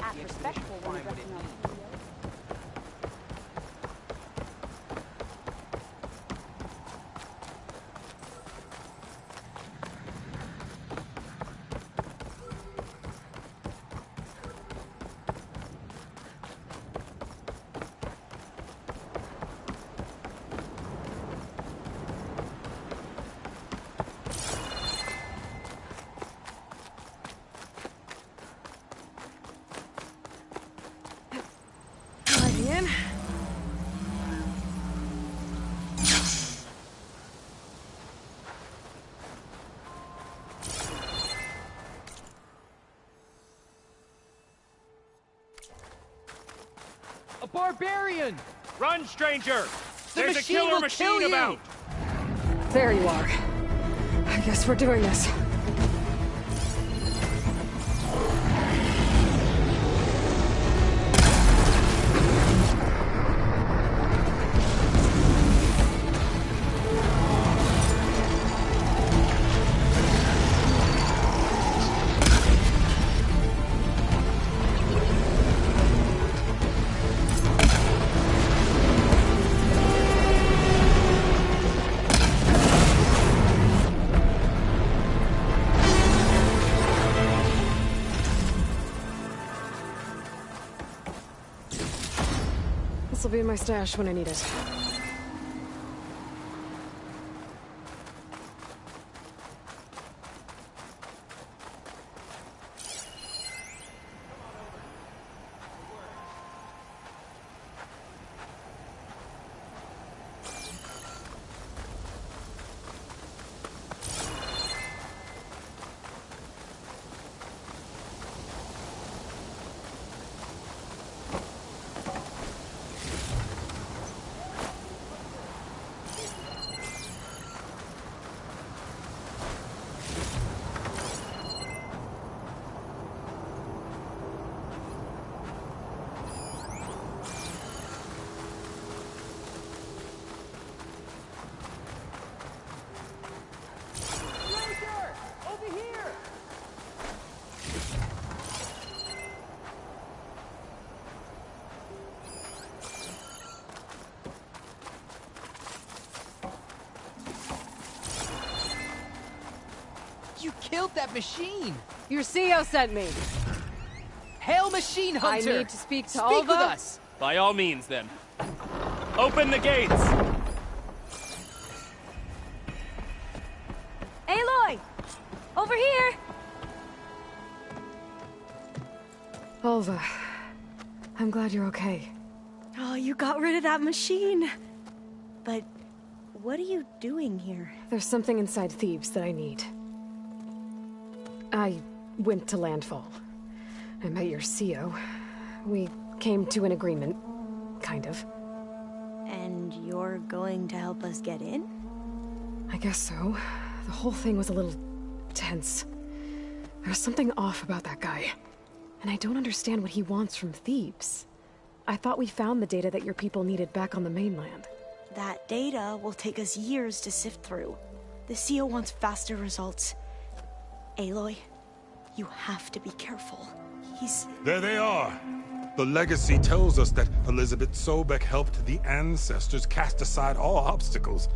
act respectful when addressing us. A barbarian! Run, stranger! There's a machine killer will machine kill you! about! There you are. I guess we're doing this. This'll be in my stash when I need it. You killed that machine! Your CEO sent me. Hail, Machine Hunter! I need to speak to Speak Alva. with us! By all means, then. Open the gates! Aloy! Over here! Alva, I'm glad you're okay. Oh, you got rid of that machine. But what are you doing here? There's something inside Thebes that I need. I went to Landfall. I met your CEO. We came to an agreement, kind of. And you're going to help us get in? I guess so. The whole thing was a little tense. There was something off about that guy. And I don't understand what he wants from Thebes. I thought we found the data that your people needed back on the mainland. That data will take us years to sift through. The CEO wants faster results. Aloy, you have to be careful. He's... There they are. The legacy tells us that Elizabeth Sobek helped the ancestors cast aside all obstacles.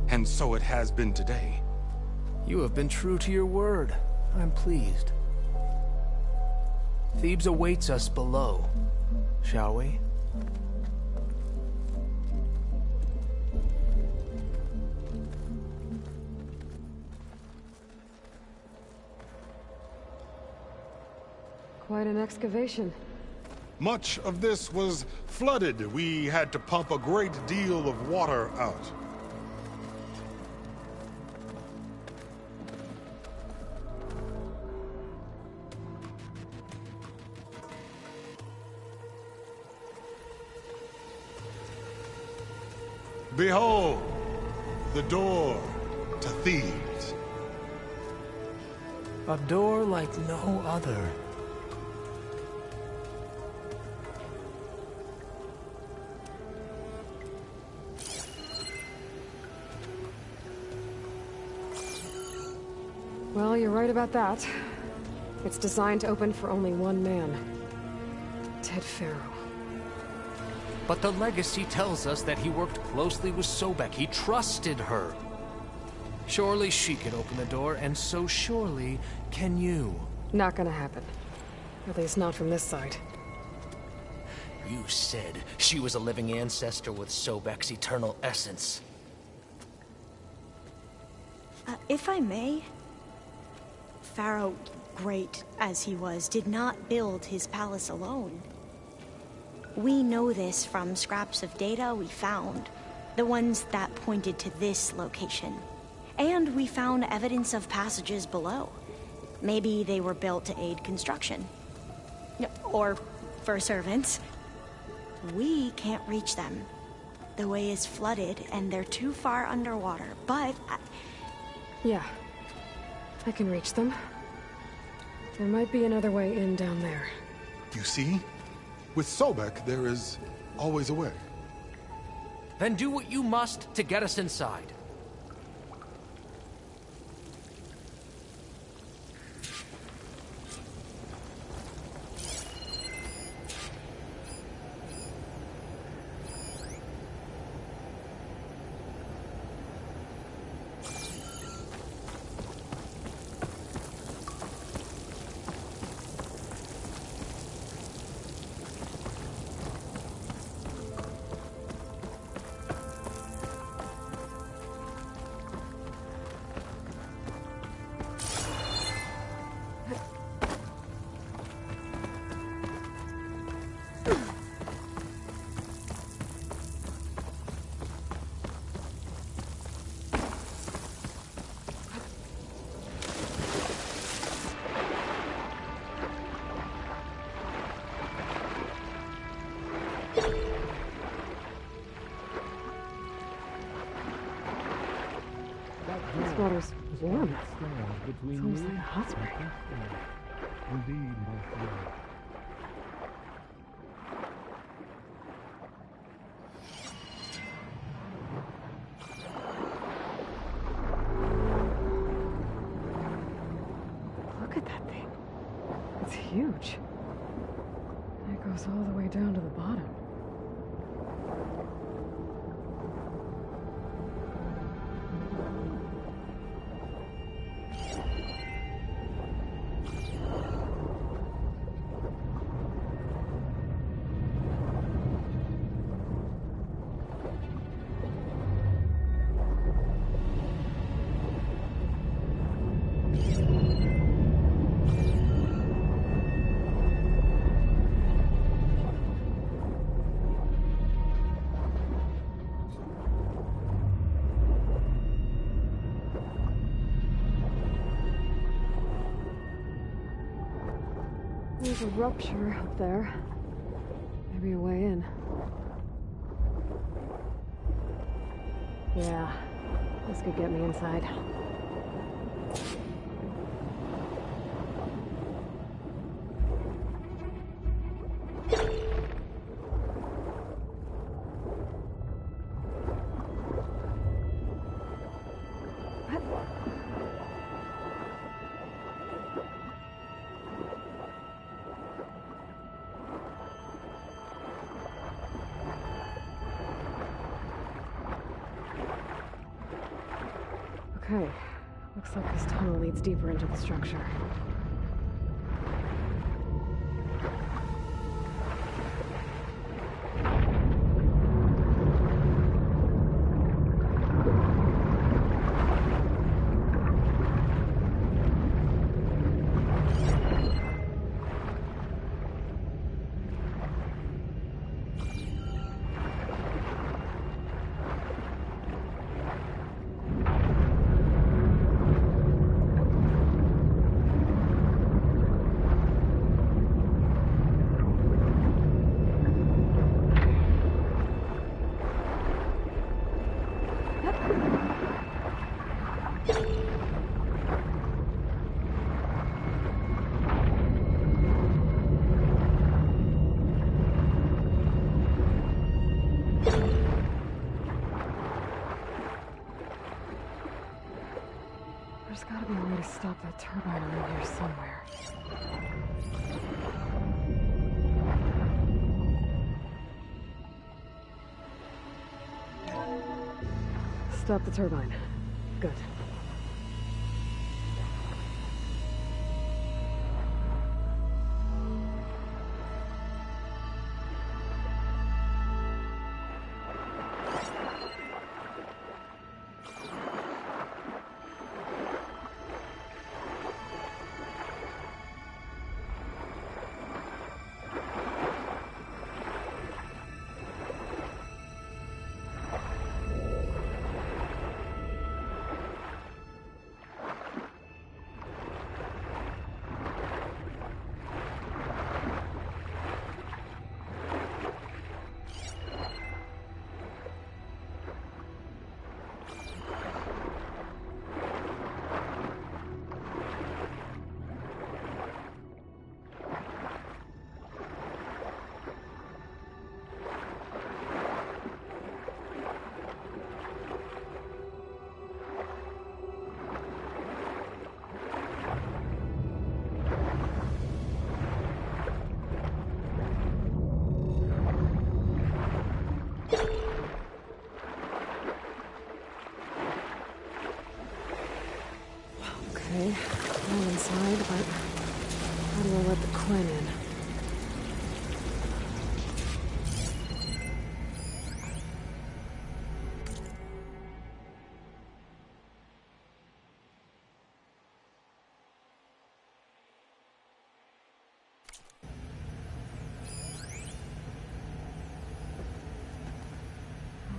And so it has been today. You have been true to your word. I'm pleased. Thebes awaits us below. Shall we? Quite an excavation. Much of this was flooded. We had to pump a great deal of water out. Behold, the door to Thebes. A door like no other. Well, you're right about that. It's designed to open for only one man. head pharaoh. But the legacy tells us that he worked closely with Sobek. He trusted her. Surely she can open the door, and so surely can you. Not gonna happen. At least not from this side. You said she was a living ancestor with Sobek's eternal essence. If I may, Pharaoh, great as he was, did not build his palace alone. We know this from scraps of data we found, the ones that pointed to this location. And we found evidence of passages below. Maybe they were built to aid construction. Or for servants. We can't reach them. The way is flooded and they're too far underwater, but... Yeah. I can reach them. There might be another way in down there. You see? With Sobek, there is always a way. Then do what you must to get us inside. This water's warm. It's almost like a hot spring. Indeed, my friend. Look at that thing. It's huge. It goes all the way down to the bottom. There's a rupture up there. Maybe a way in. Yeah, this could get me inside. Okay, looks like this tunnel leads deeper into the structure. There's gotta be a way to stop that turbine around here somewhere. Stop the turbine. Good. Okay, I'm inside, but how do I let the Quinn in?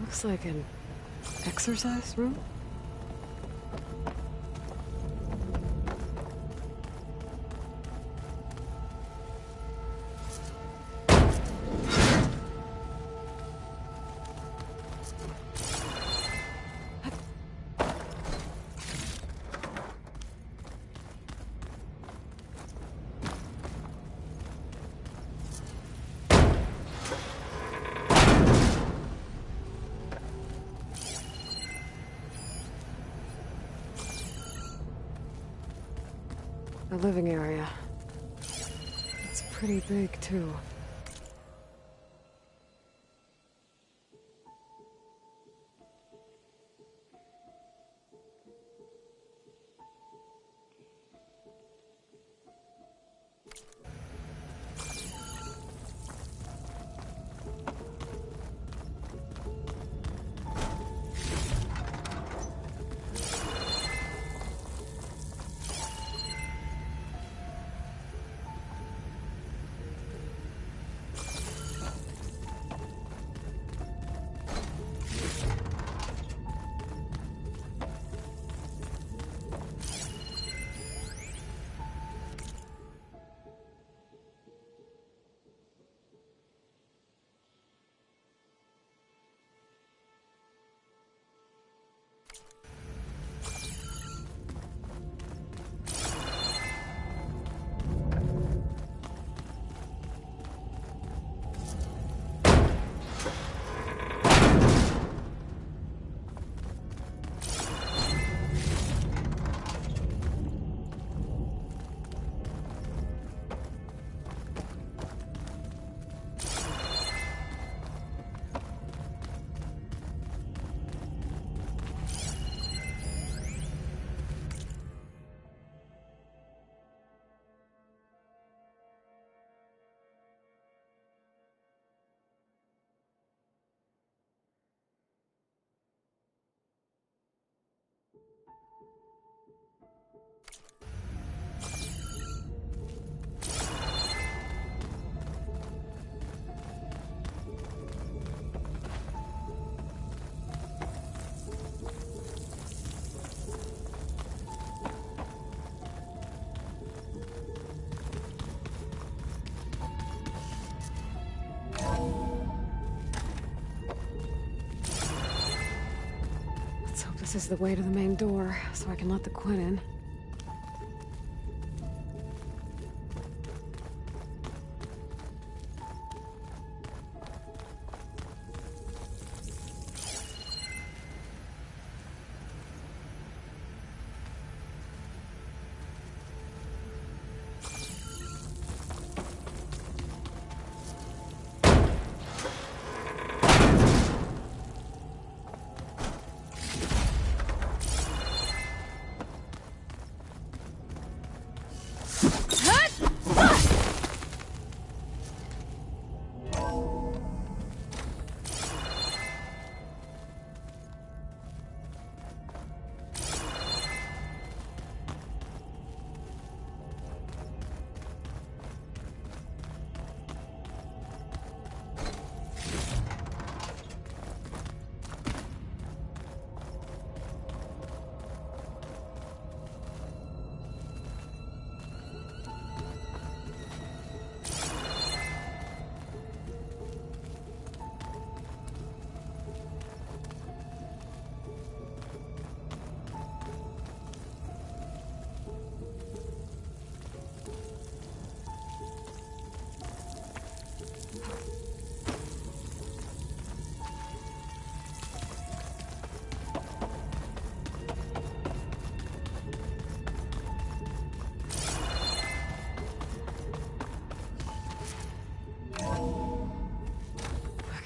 Looks like an exercise room? The living area. It's pretty big, too. This is the way to the main door, so I can let the Quinn in.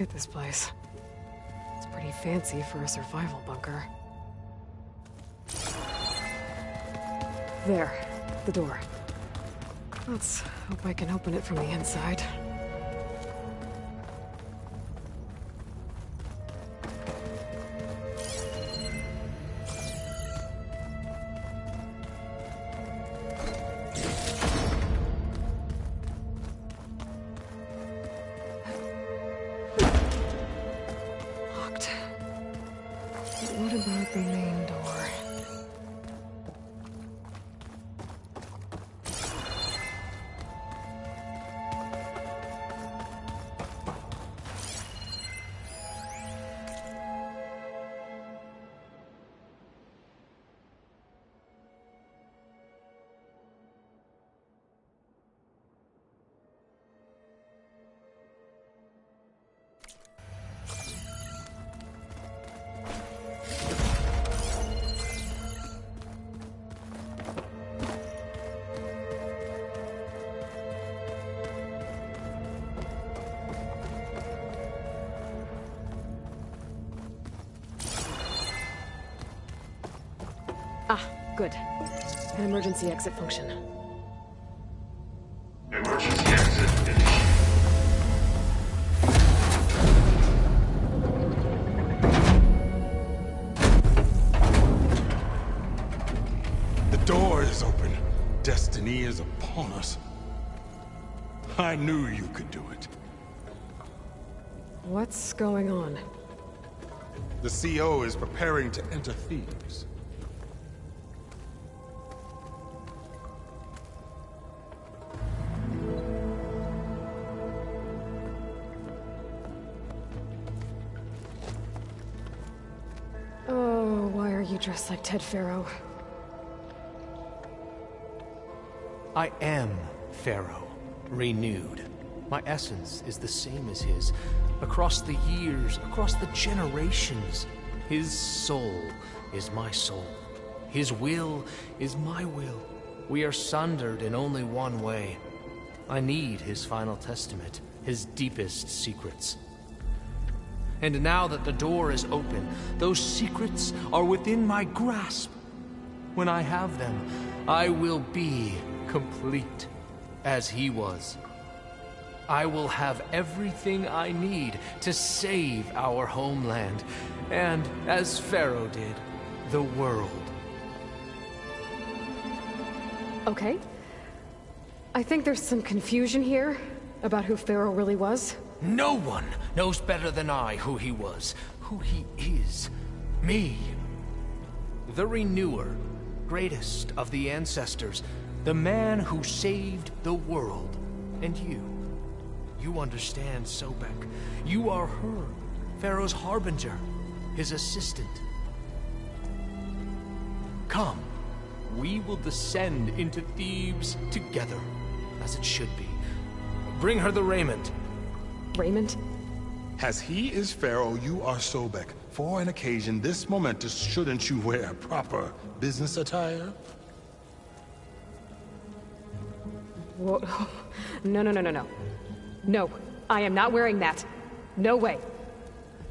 Look at this place. It's pretty fancy for a survival bunker. There, the door. Let's hope I can open it from the inside. Locked. What about the main door? Ah, good. An emergency exit function. Emergency exit initiated. The door is open. Destiny is upon us. I knew you could do it. What's going on? The CO is preparing to enter Thebes. Oh, why are you dressed like Ted Pharaoh? I am Pharaoh, renewed. My essence is the same as his. Across the years, across the generations, his soul is my soul. His will is my will. We are sundered in only one way. I need his final testament, his deepest secrets. And now that the door is open, those secrets are within my grasp. When I have them, I will be complete, as he was. I will have everything I need to save our homeland, and, as Pharaoh did, the world. Okay. I think there's some confusion here about who Pharaoh really was. No one knows better than I who he was, who he is. Me. The Renewer, greatest of the ancestors, the man who saved the world. And you. You understand Sobek. You are her, Pharaoh's harbinger, his assistant. Come, we will descend into Thebes together, as it should be. Bring her the raiment. Raymond? As he is Pharaoh, you are Sobek. For an occasion this momentous, shouldn't you wear proper business attire? Whoa. No, no, no, no, no. No, I am not wearing that. No way.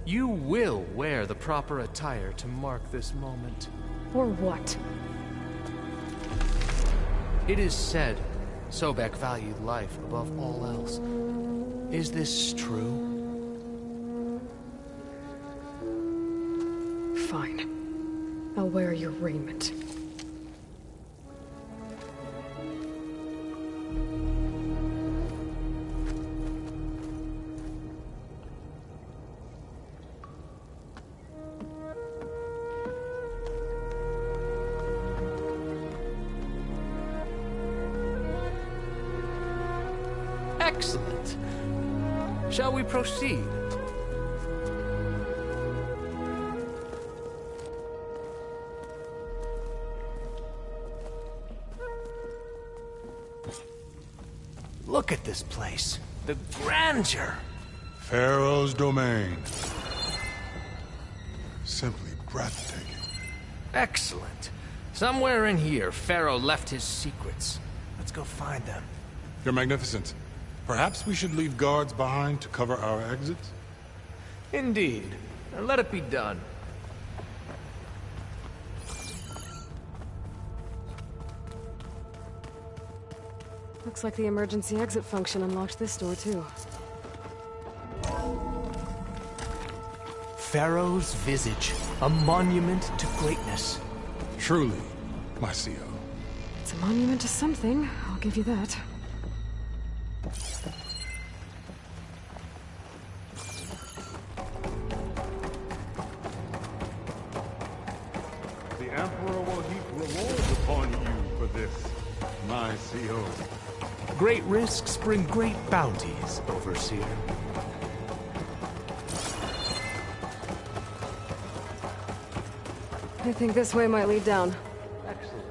You will wear the proper attire to mark this moment. Or what? It is said Sobek valued life above all else. Is this true? Fine. I'll wear your raiment. Excellent. Shall we proceed? Look at this place. The grandeur. Pharaoh's domain. Simply breathtaking. Excellent. Somewhere in here, Pharaoh left his secrets. Let's go find them. You're magnificent. Perhaps we should leave guards behind to cover our exits? Indeed. Now let it be done. Looks like the emergency exit function unlocked this door, too. Pharaoh's visage, a monument to greatness. Truly, my CO. It's a monument to something, I'll give you that. The Emperor will heap rewards upon you for this, my CO. Great risks bring great bounties, Overseer. I think this way might lead down. Excellent.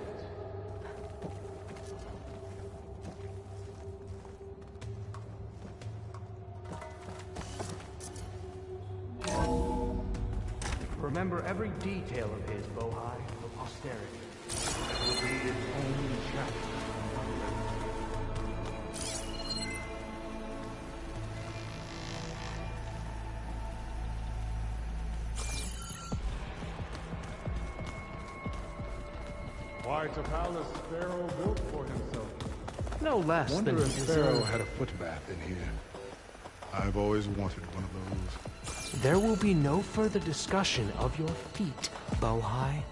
Remember every detail of his, Bohai, for posterity. It will be its own chapter. Quite a palace Pharaoh built for himself. No less Wonder than if he Pharaoh deserved. had a footbath in here. I've always wanted one of those. There will be no further discussion of your feat, Bohai.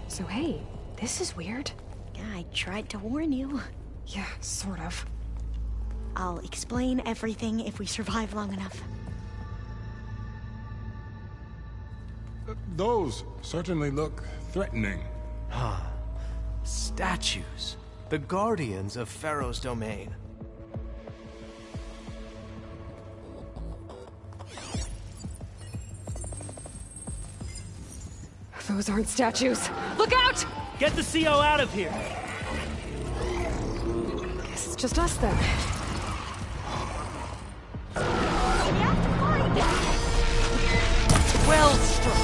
So hey, this is weird. Yeah, I tried to warn you. Yeah, sort of. I'll explain everything if we survive long enough. Those certainly look threatening. Statues. The guardians of Pharaoh's domain. Those aren't statues. Look out! Get the CO out of here! Guess it's just us then. Well struck.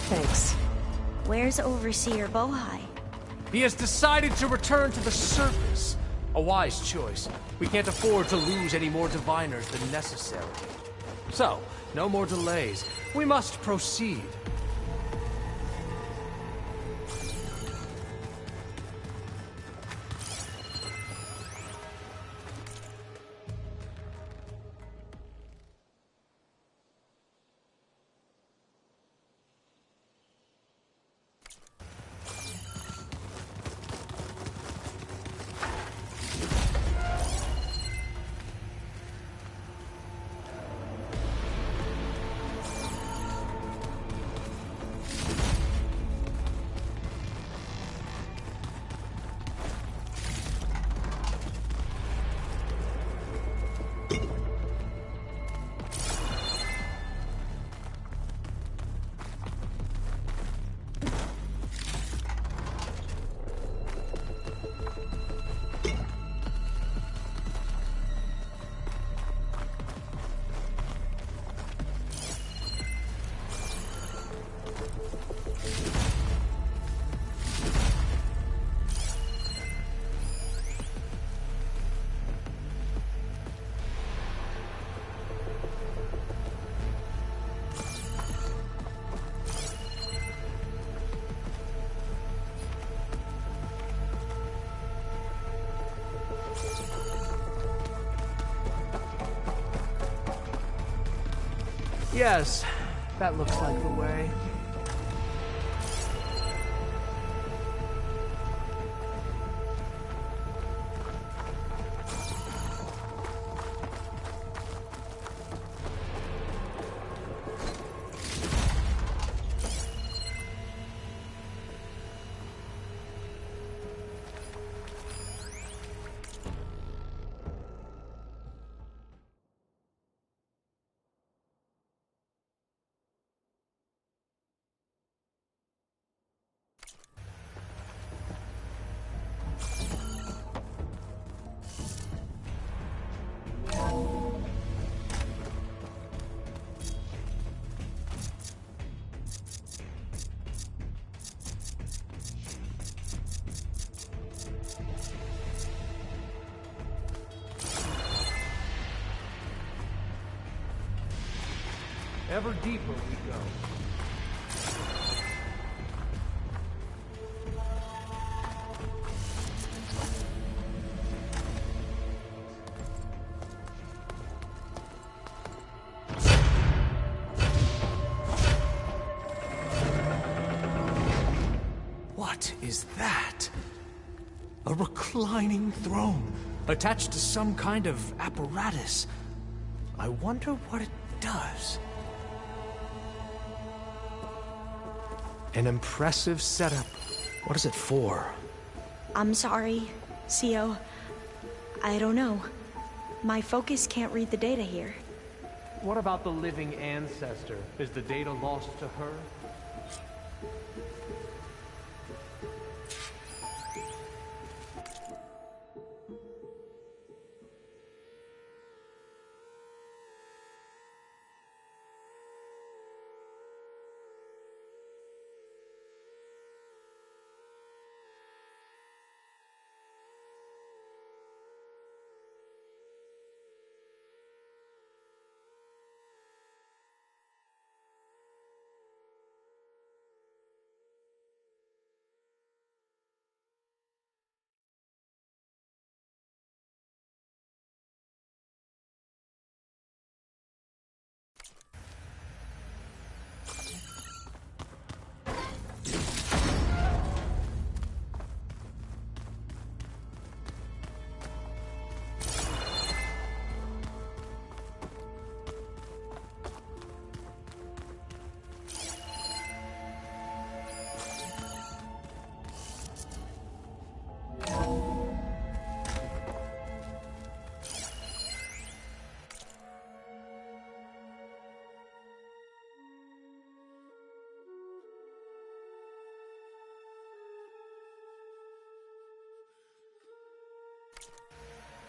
Thanks. Where's Overseer Bohai? He has decided to return to the surface. A wise choice. We can't afford to lose any more diviners than necessary. So, no more delays. We must proceed. Yes, that looks like the way. Ever deeper we go. What is that? A reclining throne, attached to some kind of apparatus. I wonder what it does. An impressive setup. What is it for? I'm sorry, Sio. I don't know. My focus can't read the data here. What about the living ancestor? Is the data lost to her?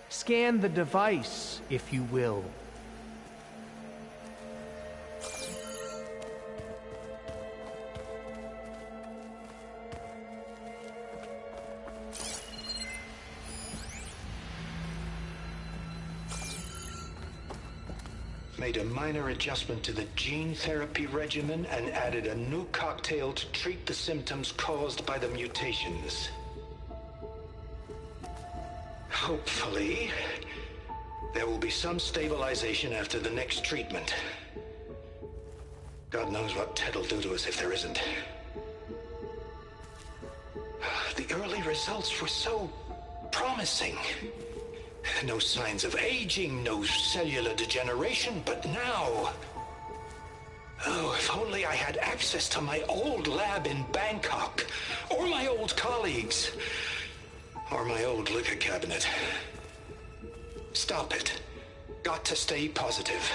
Scan the device, if you will. Made a minor adjustment to the gene therapy regimen and added a new cocktail to treat the symptoms caused by the mutations. Hopefully, there will be some stabilization after the next treatment. God knows what Ted'll do to us if there isn't. The early results were so promising. No signs of aging, no cellular degeneration, but now... Oh, if only I had access to my old lab in Bangkok, or my old colleagues, or my old liquor cabinet. Stop it. Got to stay positive.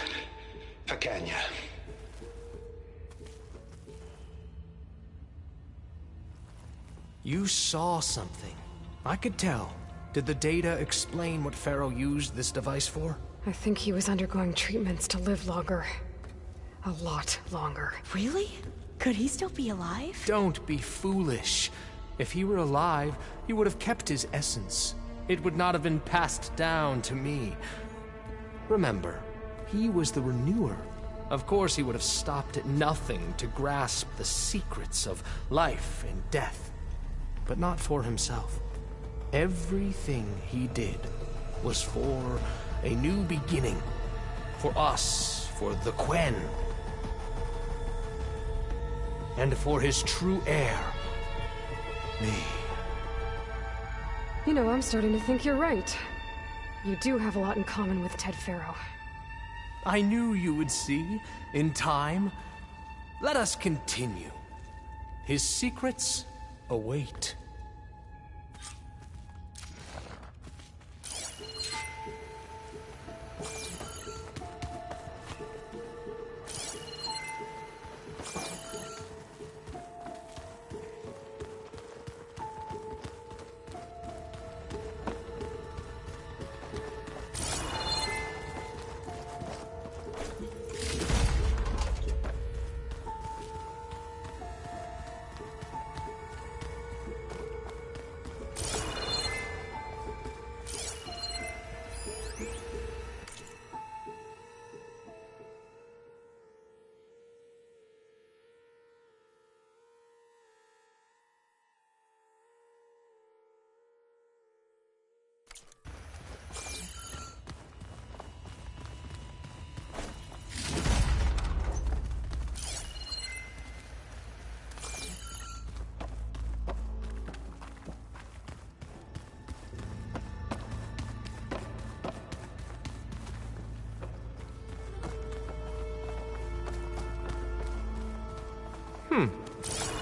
Fakanya. You saw something. I could tell. Did the data explain what Pharaoh used this device for? I think he was undergoing treatments to live longer. A lot longer. Really? Could he still be alive? Don't be foolish. If he were alive, he would have kept his essence. It would not have been passed down to me. Remember, he was the renewer. Of course he would have stopped at nothing to grasp the secrets of life and death. But not for himself. Everything he did was for a new beginning. For us, for the Quen, and for his true heir, me. You know, I'm starting to think you're right. You do have a lot in common with Ted Faro. I knew you would see, in time. Let us continue. His secrets await.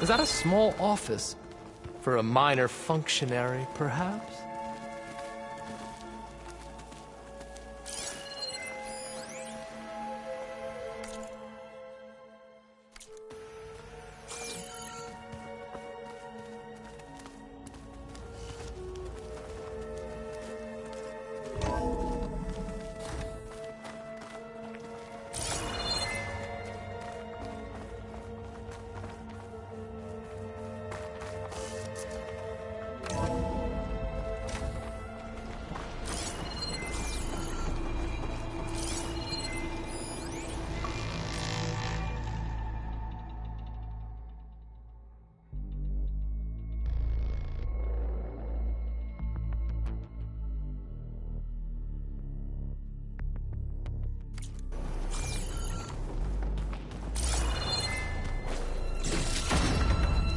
Is that a small office? For a minor functionary, perhaps?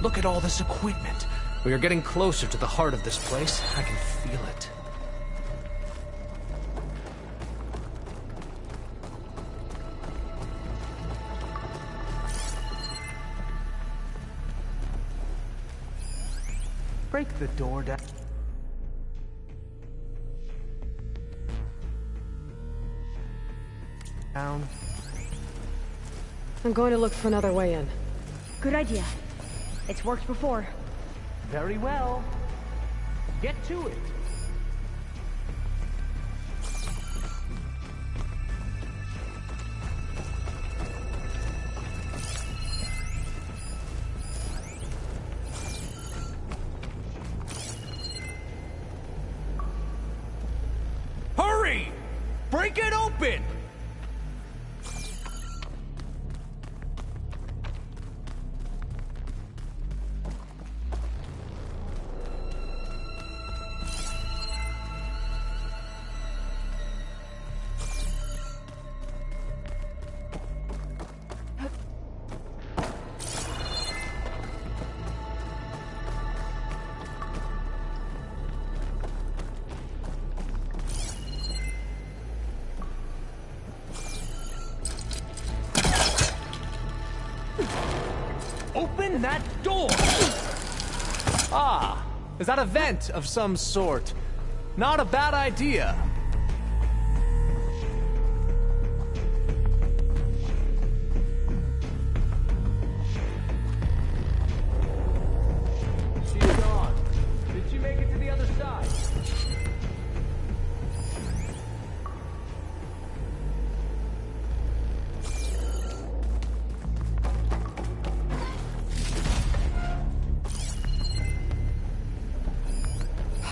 Look at all this equipment. We are getting closer to the heart of this place. I can feel it. Break the door down. I'm going to look for another way in. Good idea. It's worked before. Very well. Get to it. Hurry! Break it open! Open that door! Ah, is that a vent of some sort? Not a bad idea. She's gone. Did she make it to the other side?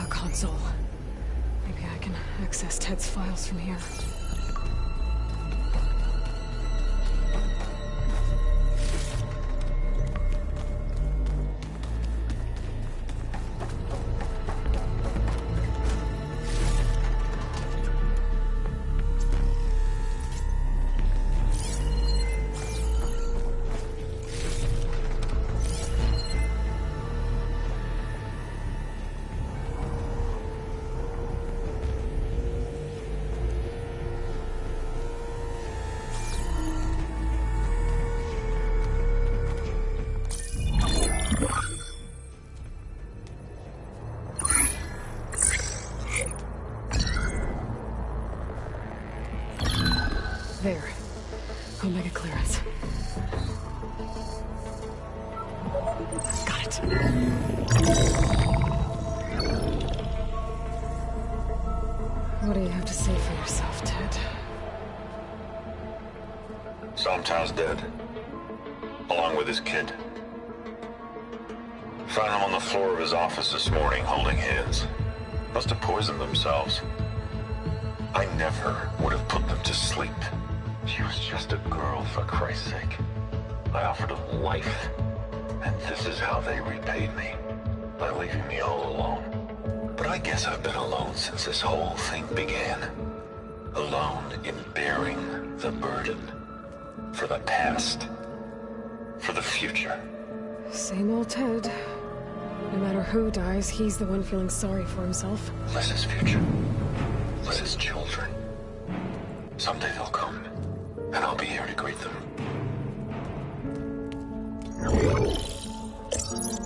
Console. Maybe I can access Ted's files from here. There. Omega clearance. Got it. What do you have to say for yourself, Ted? Somtown's dead. Along with his kid. Found him on the floor of his office this morning, holding hands. Must have poisoned themselves. I never would have put them to sleep. She was just a girl, for Christ's sake. I offered them life. And this is how they repaid me. By leaving me all alone. But I guess I've been alone since this whole thing began. Alone in bearing the burden. For the past. For the future. Same old Ted. No matter who dies, he's the one feeling sorry for himself. Liz's future. Liz's children. Someday they'll come. And I'll be here to greet them.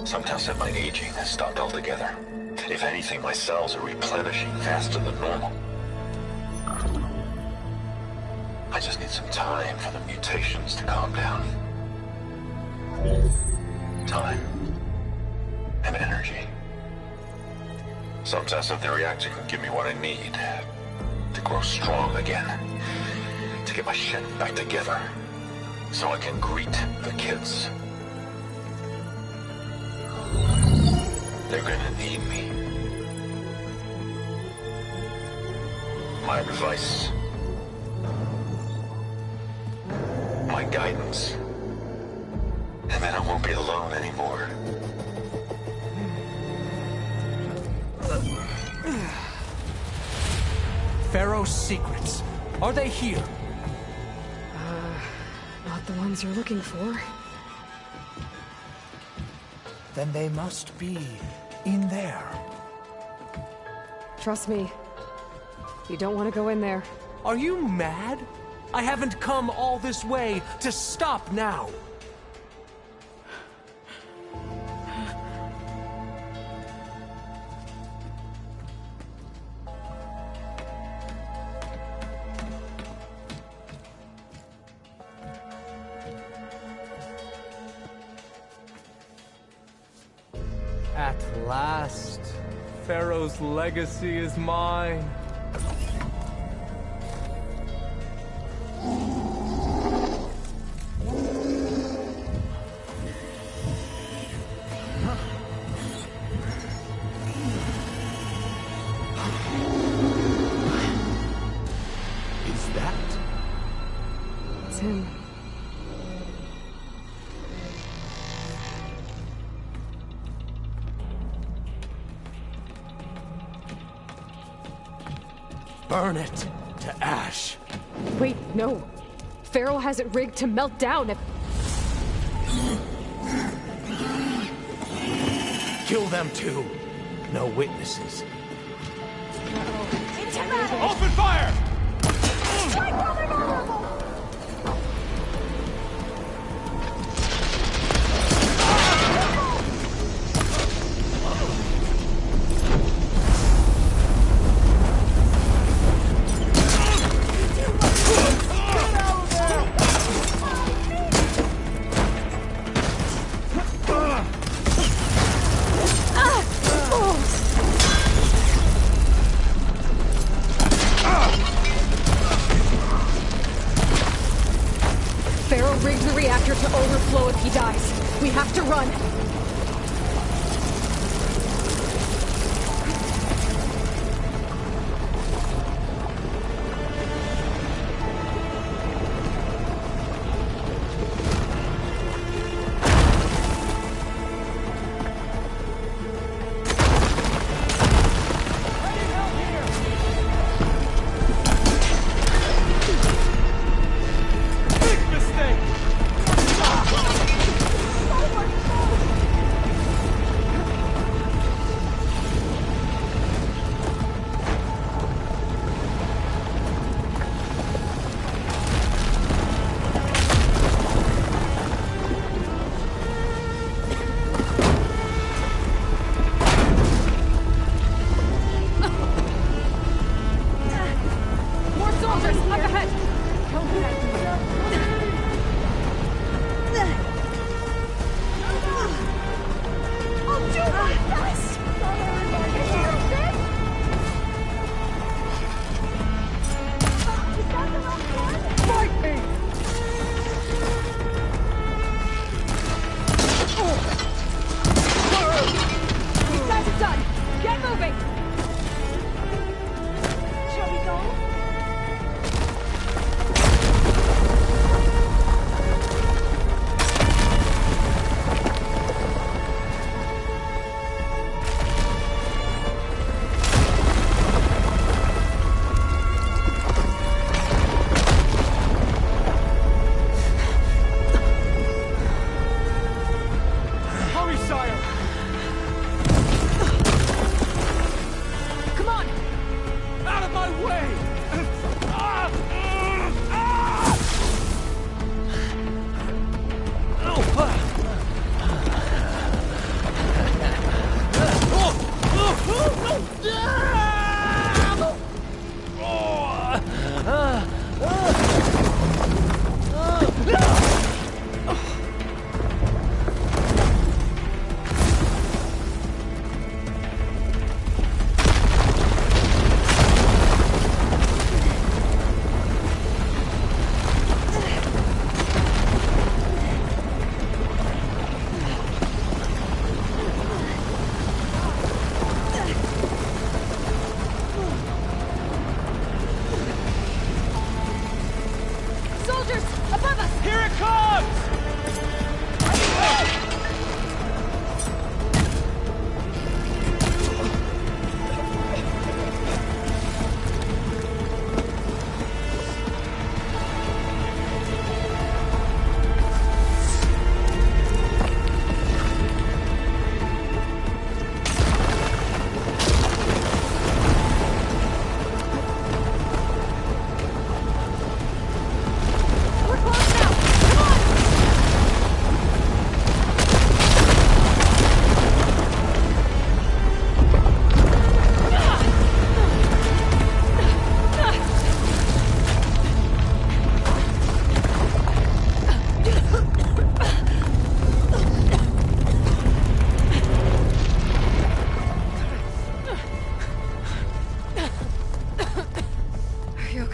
Sometimes said my aging has stopped altogether. If anything, my cells are replenishing faster than normal. I just need some time for the mutations to calm down. Time. And energy. Sometimes if the reactor can give me what I need to grow strong again. To get my shit back together. So I can greet the kids. They're gonna need me. My advice. My guidance. And then I won't be alone anymore. Pharaoh's secrets. Are they here? Not the ones you're looking for. Then they must be in there. Trust me. You don't want to go in there. Are you mad? I haven't come all this way to stop now. At last, Pharaoh's legacy is mine. Is that? It's him. Burn it to ash. Wait, no. Pharaoh has it rigged to melt down if... Kill them too. No witnesses. Open fire! Pharaoh rigged the reactor to overflow if he dies. We have to run.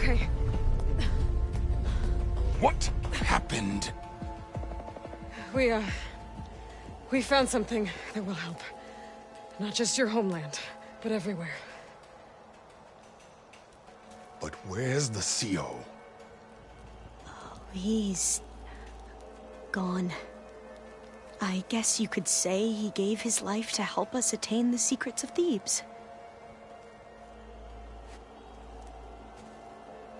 Okay. What happened? We found something that will help. Not just your homeland, but everywhere. But where's the CO? He's gone. I guess you could say he gave his life to help us attain the secrets of Thebes.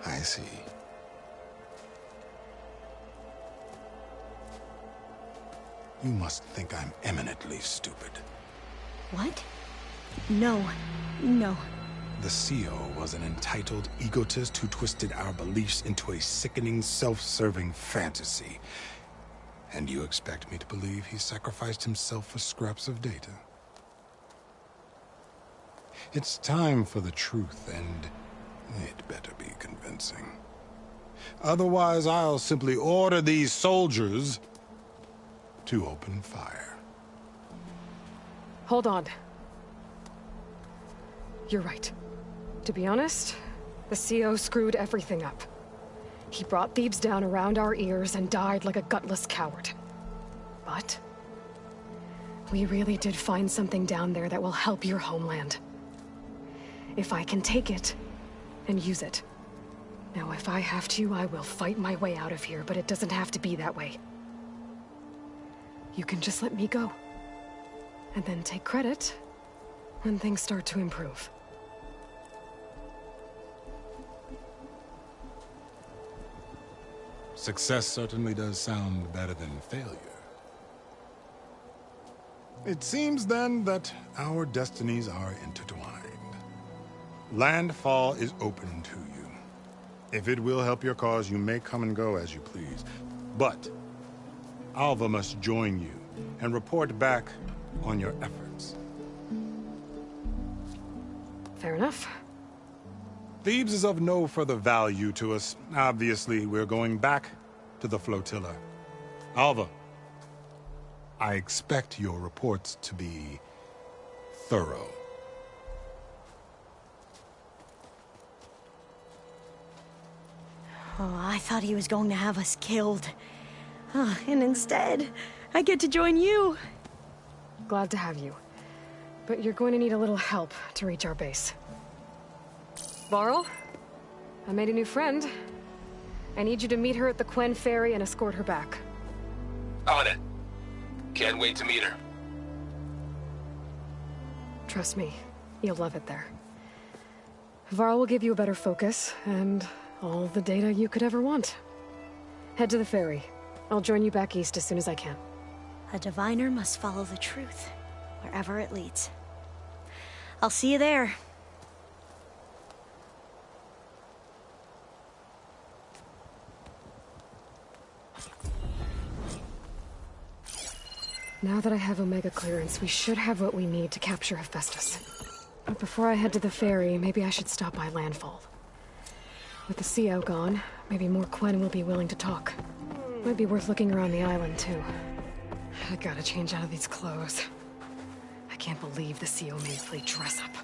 I see. You must think I'm eminently stupid. What? No. No. The CO was an entitled egotist who twisted our beliefs into a sickening, self-serving fantasy. And you expect me to believe he sacrificed himself for scraps of data? It's time for the truth, and it better be convincing. Otherwise, I'll simply order these soldiers to open fire. Hold on. You're right. To be honest, the CO screwed everything up. He brought Thebes down around our ears and died like a gutless coward. But we really did find something down there that will help your homeland. If I can take it and use it. Now, if I have to, I will fight my way out of here, but it doesn't have to be that way. You can just let me go. And then take credit when things start to improve. Success certainly does sound better than failure. It seems then that our destinies are intertwined. Landfall is open to you. If it will help your cause, you may come and go as you please. But Alva must join you and report back on your efforts. Fair enough. Thebes is of no further value to us. Obviously, we're going back to the flotilla. Alva, I expect your reports to be thorough. Oh, I thought he was going to have us killed. And instead, I get to join you. Glad to have you. But you're going to need a little help to reach our base. Varl, I made a new friend. I need you to meet her at the Quen Ferry and escort her back. On it. Can't wait to meet her. Trust me, you'll love it there. Varl will give you a better focus, and all the data you could ever want. Head to the ferry. I'll join you back east as soon as I can. A diviner must follow the truth, wherever it leads. I'll see you there. Now that I have Omega clearance, we should have what we need to capture Hephaestus. But before I head to the ferry, maybe I should stop by Landfall. With the CO gone, maybe more Quen will be willing to talk. Might be worth looking around the island, too. I gotta change out of these clothes. I can't believe the CO made me play dress up.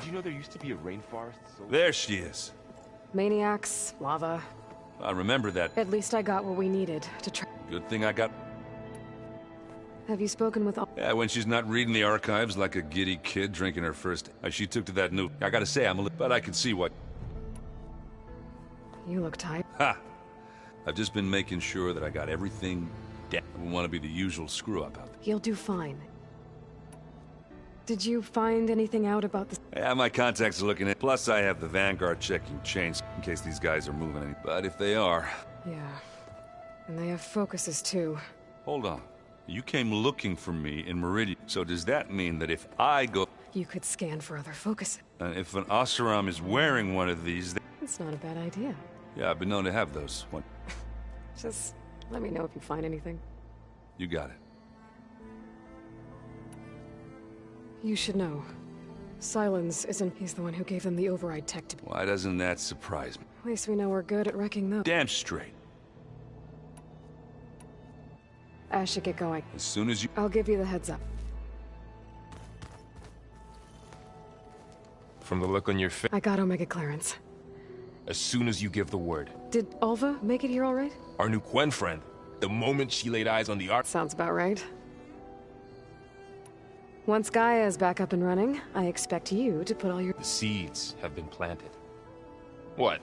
you know there used to be a rainforest? There she is. Maniacs, lava. I remember that. At least I got what we needed to try. Good thing I got... Have you spoken with all... Yeah, when she's not reading the archives like a giddy kid drinking her first... She took to that new... I gotta say, I'm a little... But I can see what... You look tired. Ha! I've just been making sure that I got everything down. I wouldn't want to be the usual screw-up out there. You'll do fine. Did you find anything out about this? Yeah, my contacts are looking at... Plus, I have the Vanguard checking chains in case these guys are moving any... But if they are... Yeah. And they have focuses, too. Hold on. You came looking for me in Meridian. So does that mean that if I go... You could scan for other focuses. And if an Oseram is wearing one of these... It's not a bad idea. Yeah, I've been known to have those. One. Just let me know if you find anything. You got it. You should know. Silence isn't... He's the one who gave them the override tech to... Why doesn't that surprise me? At least we know we're good at wrecking those. Damn straight. I should get going. As soon as you... I'll give you the heads up. From the look on your face... I got Omega clearance. As soon as you give the word. Did Alva make it here all right? Our new Quen friend. The moment she laid eyes on the ark... Sounds about right. Once Gaia is back up and running, I expect you to put all your... The seeds have been planted. What?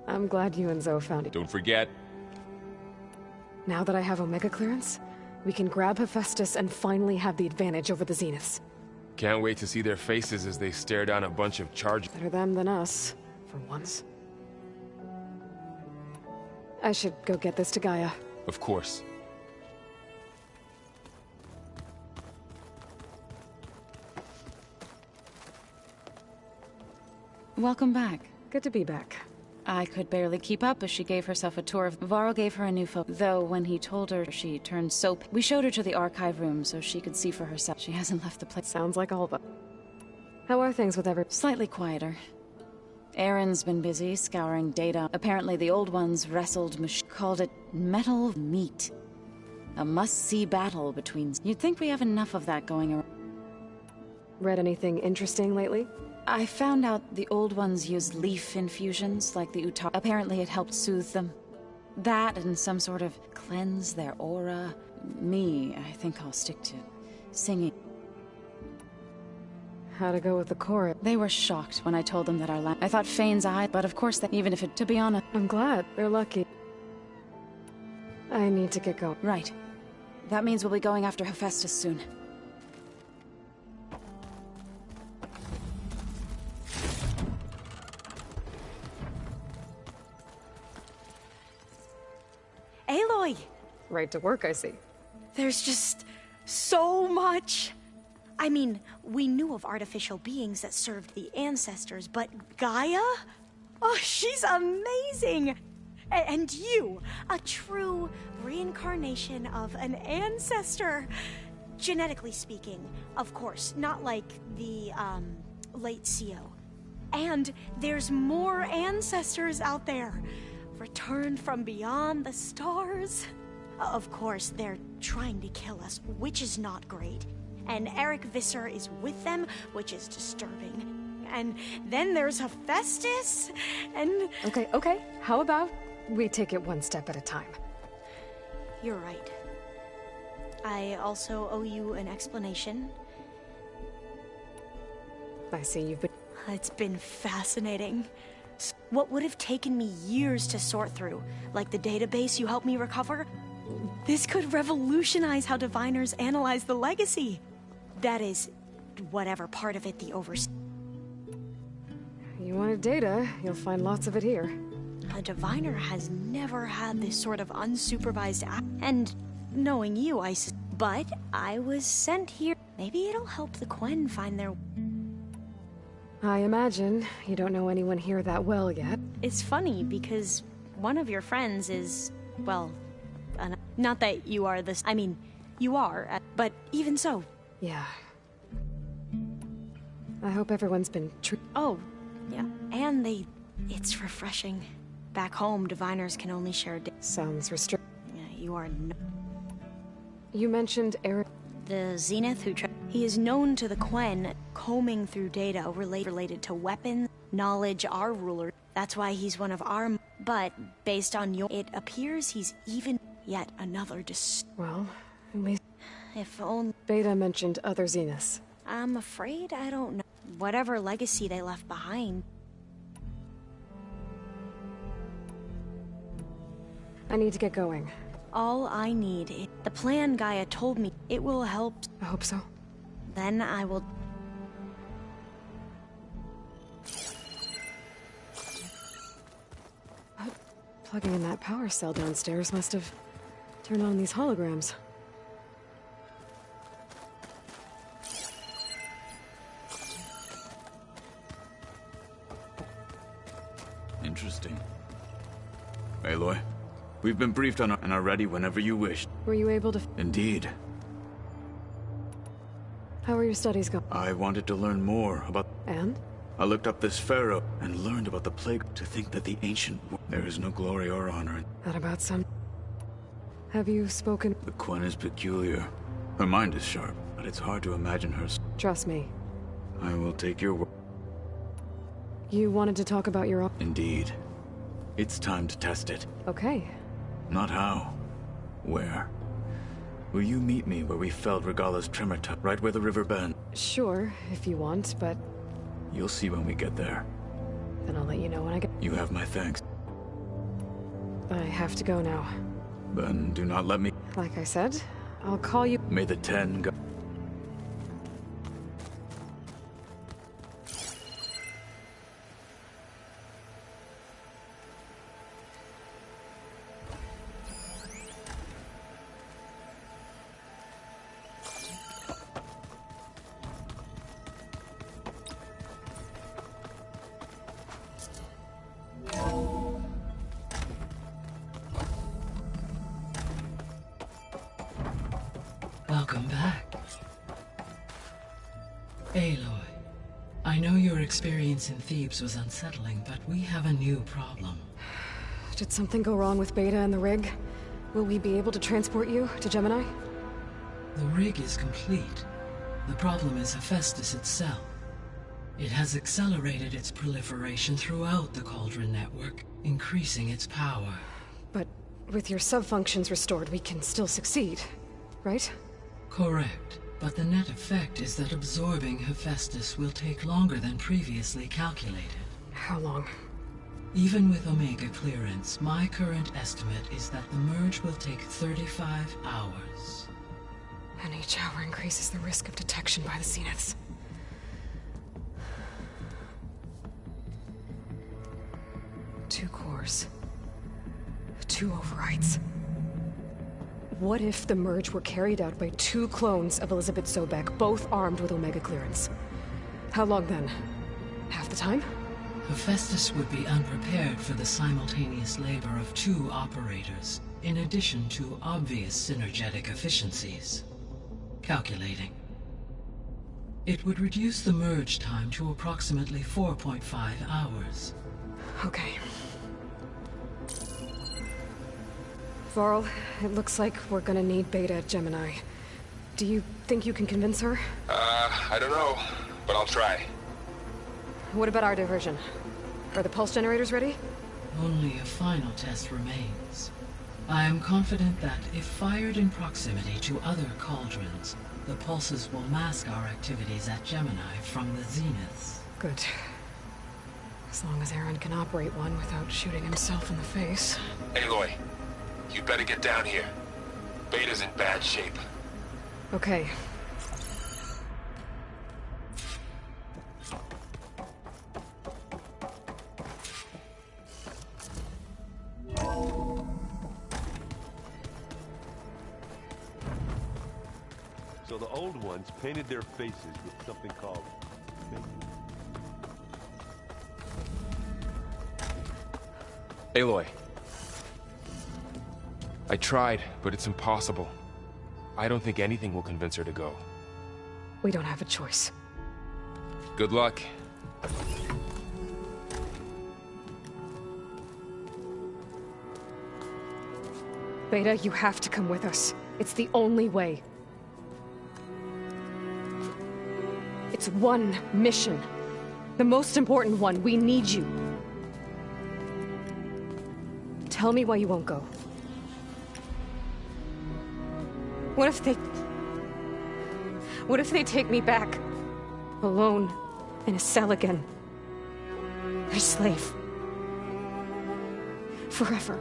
I'm glad you and Zoe found it. Don't forget. Now that I have Omega clearance, we can grab Hephaestus and finally have the advantage over the Zeniths. Can't wait to see their faces as they stare down a bunch of charges. Better them than us, for once. I should go get this to Gaia. Of course. Welcome back. Good to be back. I could barely keep up as she gave herself a tour of... Varl gave her a new photo, though when he told her, she turned so... We showed her to the archive room so she could see for herself. She hasn't left the place. Sounds like Alva. How are things with Slightly quieter. Aaron's been busy scouring data. Apparently the old ones wrestled... called it metal meat. A must-see battle between... You'd think we have enough of that going around. Read anything interesting lately? I found out the old ones used leaf infusions, like the Utar. Apparently it helped soothe them. That and some sort of cleanse their aura. Me, I think I'll stick to singing. How to go with the chorus? They were shocked when I told them that I thought Fane's eye, but of course that even if it... To be honest... I'm glad. They're lucky. I need to get going. Right. That means we'll be going after Hephaestus soon. Aloy! Right to work, I see. There's just so much. I mean, we knew of artificial beings that served the ancestors, but Gaia? Oh, she's amazing! And you, a true reincarnation of an ancestor. Genetically speaking, of course, not like the, late CO. And there's more ancestors out there. Returned from beyond the stars. Of course, they're trying to kill us, which is not great. And Eric Visser is with them, which is disturbing. And then there's Hephaestus, and... Okay. How about we take it one step at a time? You're right. I also owe you an explanation. I see you've been... It's been fascinating. What would have taken me years to sort through, like the database you helped me recover, this could revolutionize how diviners analyze the legacy. That is, whatever part of it the overseer. You wanted data, you'll find lots of it here. A diviner has never had this sort of unsupervised and knowing you, but I was sent here. Maybe it'll help the Quen find their... I imagine you don't know anyone here that well yet. It's funny, because one of your friends is, well, not that you are this... I mean, you are, but even so. Yeah. I hope everyone's been Oh, yeah. And it's refreshing. Back home, diviners can only share... Sounds restricted. Yeah, you are... You mentioned Eric... The Zenith who he is known to the Quen, combing through data related to weapons, knowledge, our ruler. That's why he's one of our... But, based on your... It appears he's even yet another Well, at least... If only... Beta mentioned other Zeniths. I'm afraid I don't know. Whatever legacy they left behind. I need to get going. All I need is... The plan Gaia told me it will help. I hope so. Then I will... Plugging in that power cell downstairs must have turned on these holograms. Interesting. Aloy, we've been briefed on and are ready whenever you wish. Were you able to... Indeed. How are your studies going? I wanted to learn more about... And? I looked up this pharaoh and learned about the plague. To think that the ancient... There is no glory or honor in... That about some... Have you spoken... The Quen is peculiar. Her mind is sharp, but it's hard to imagine her... Trust me. I will take your word. You wanted to talk about your own... Indeed. It's time to test it. Okay. Not how. Where? Will you meet me where we felled Regala's tremor right where the river bends? Sure, if you want, but... You'll see when we get there. Then I'll let you know when I get... You have my thanks. I have to go now. Then do not let me... Like I said, I'll call you... May the 10 go... Welcome back. Aloy, I know your experience in Thebes was unsettling, but we have a new problem. Did something go wrong with Beta and the rig? Will we be able to transport you to Gemini? The rig is complete. The problem is Hephaestus itself. It has accelerated its proliferation throughout the Cauldron network, increasing its power. But with your sub-functions restored, we can still succeed, right? Correct, but the net effect is that absorbing Hephaestus will take longer than previously calculated. How long? Even with Omega clearance, my current estimate is that the merge will take 35 hours. And each hour increases the risk of detection by the Zeniths. Two cores. Two overrides. What if the merge were carried out by two clones of Elizabeth Sobek, both armed with Omega clearance? How long then? Half the time? Hephaestus would be unprepared for the simultaneous labor of two operators, in addition to obvious synergetic efficiencies. Calculating. It would reduce the merge time to approximately 4.5 hours. Okay. Varl, it looks like we're gonna need Beta at Gemini. Do you think you can convince her? I don't know, but I'll try. What about our diversion? Are the pulse generators ready? Only a final test remains. I am confident that if fired in proximity to other cauldrons, the pulses will mask our activities at Gemini from the Zeniths. Good. As long as Aaron can operate one without shooting himself in the face. Aloy, you better get down here. Beta's in bad shape. Okay. So the old ones painted their faces with something called... Aloy. I tried, but it's impossible. I don't think anything will convince her to go. We don't have a choice. Good luck. Beta, you have to come with us. It's the only way. There's one mission. The most important one. We need you. Tell me why you won't go. What if they take me back? Alone, in a cell again. A slave. Forever.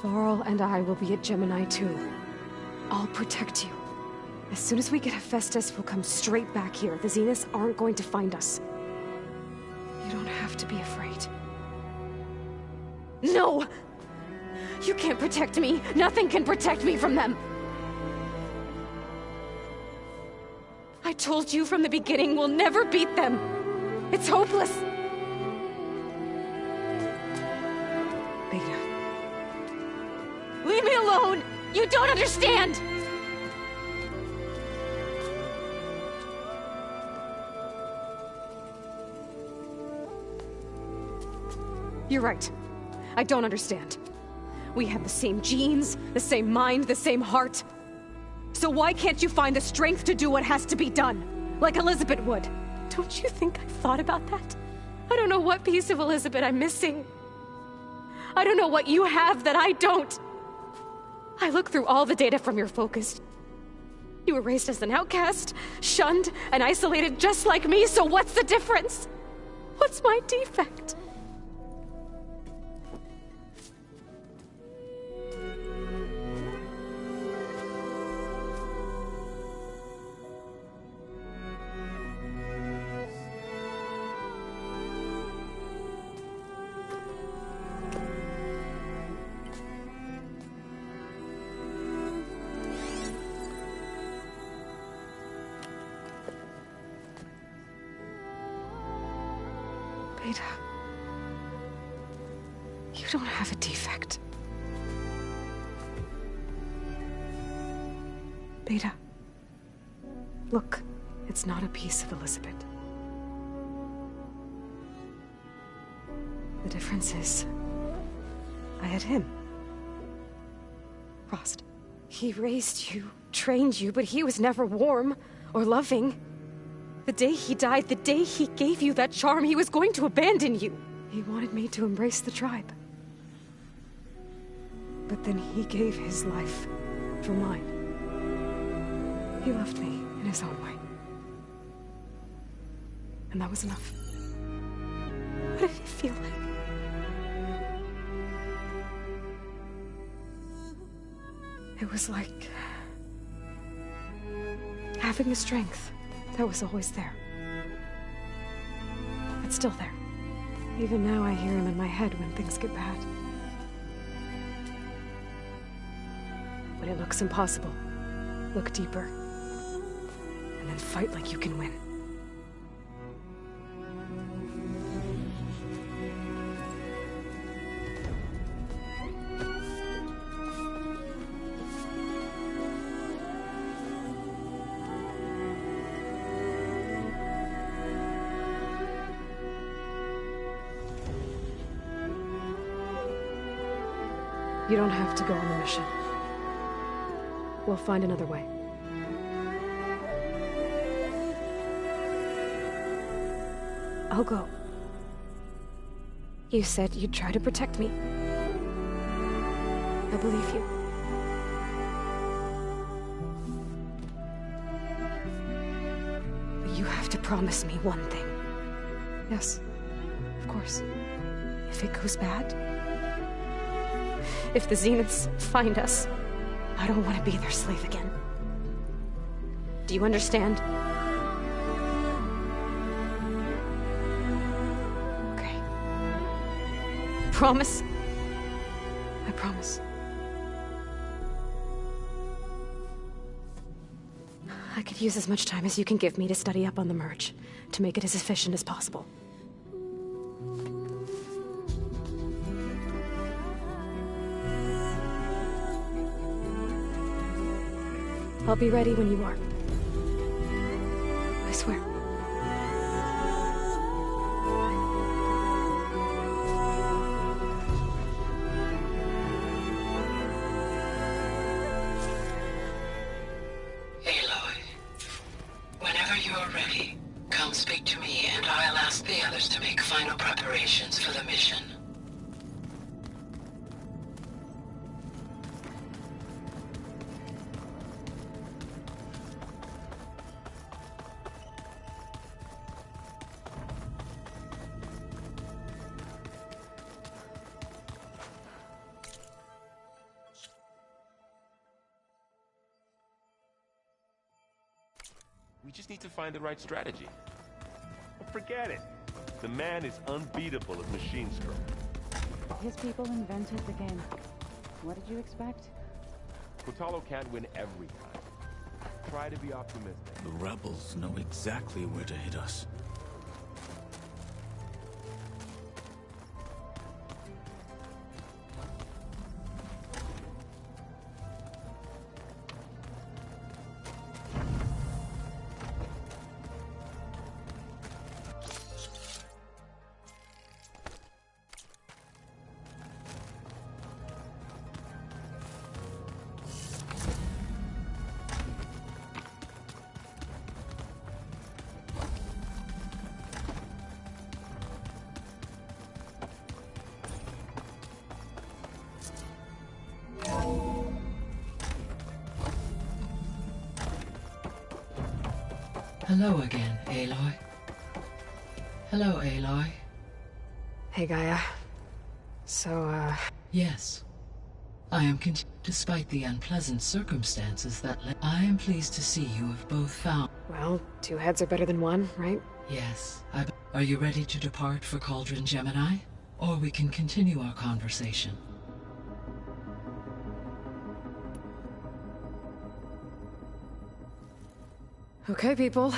Varl and I will be at Gemini too. I'll protect you. As soon as we get Hephaestus, we'll come straight back here. The Zeniths aren't going to find us. You don't have to be afraid. No! You can't protect me. Nothing can protect me from them. I told you from the beginning, we'll never beat them. It's hopeless. Beta. Leave me alone! You don't understand! You're right. I don't understand. We have the same genes, the same mind, the same heart. So why can't you find the strength to do what has to be done? Like Elizabeth would. Don't you think I've thought about that? I don't know what piece of Elizabeth I'm missing. I don't know what you have that I don't. I look through all the data from your focus. You were raised as an outcast, shunned, and isolated just like me, so what's the difference? What's my defect? Beta, you don't have a defect. Beta, look, it's not a piece of Elizabeth. The difference is, I had him. Frost. He raised you, trained you, but he was never warm or loving. The day he died, the day he gave you that charm, he was going to abandon you. He wanted me to embrace the tribe. But then he gave his life for mine. He loved me in his own way. And that was enough. What did it feel like? It was like having the strength that was always there. It's still there. Even now I hear him in my head when things get bad. When it looks impossible, look deeper. And then fight like you can win. You don't have to go on the mission. We'll find another way. I'll go. You said you'd try to protect me. I believe you. But you have to promise me one thing. Yes, of course. If it goes bad, if the Zeniths find us, I don't want to be their slave again. Do you understand? Okay. Promise? I promise. I could use as much time as you can give me to study up on the merge, to make it as efficient as possible. I'll be ready when you are. I swear. speak to me, and I'll ask the others to make final preparations for the mission. We just need to find the right strategy. Forget it. The man is unbeatable at machine scrum. His people invented the game. What did you expect? Kotalo can't win every time. Try to be optimistic. The rebels know exactly where to hit us. Hello again, Aloy. Hello, Aloy. Hey, Gaia. So, Yes. I am despite the unpleasant circumstances that led... I am pleased to see you have both found... Well, two heads are better than one, right? Yes. Are you ready to depart for Cauldron Gemini? Or we can continue our conversation. Okay, people.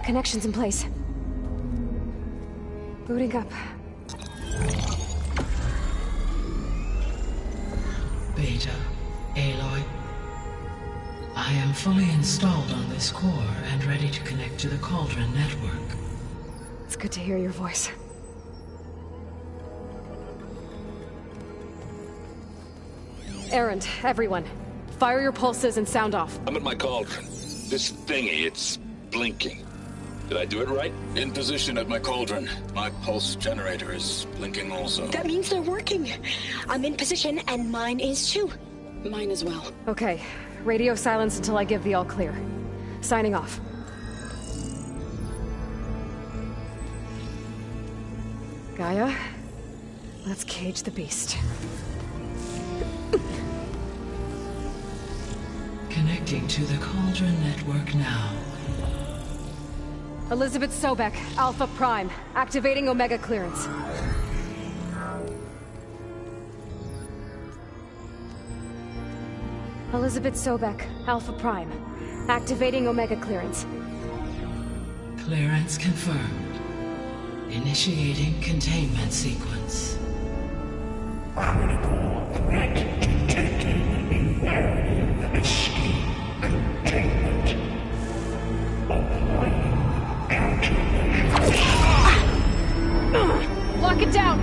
Connections in place. Booting up. Beta, Aloy. I am fully installed on this core and ready to connect to the Cauldron network. It's good to hear your voice. Errand, everyone. Fire your pulses and sound off. I'm at my cauldron. This thingy, it's blinking. Did I do it right? In position at my cauldron. My pulse generator is blinking also. That means they're working. I'm in position, and mine is too. Mine as well. Okay. Radio silence until I give the all clear. Signing off. Gaia, let's cage the beast. Connecting to the Cauldron network now. Elizabeth Sobek, Alpha Prime, activating Omega clearance. Elizabeth Sobek, Alpha Prime, activating Omega clearance. Clearance confirmed. Initiating containment sequence. Critical threat detected. Imperative escape containment. Applying Lock it down!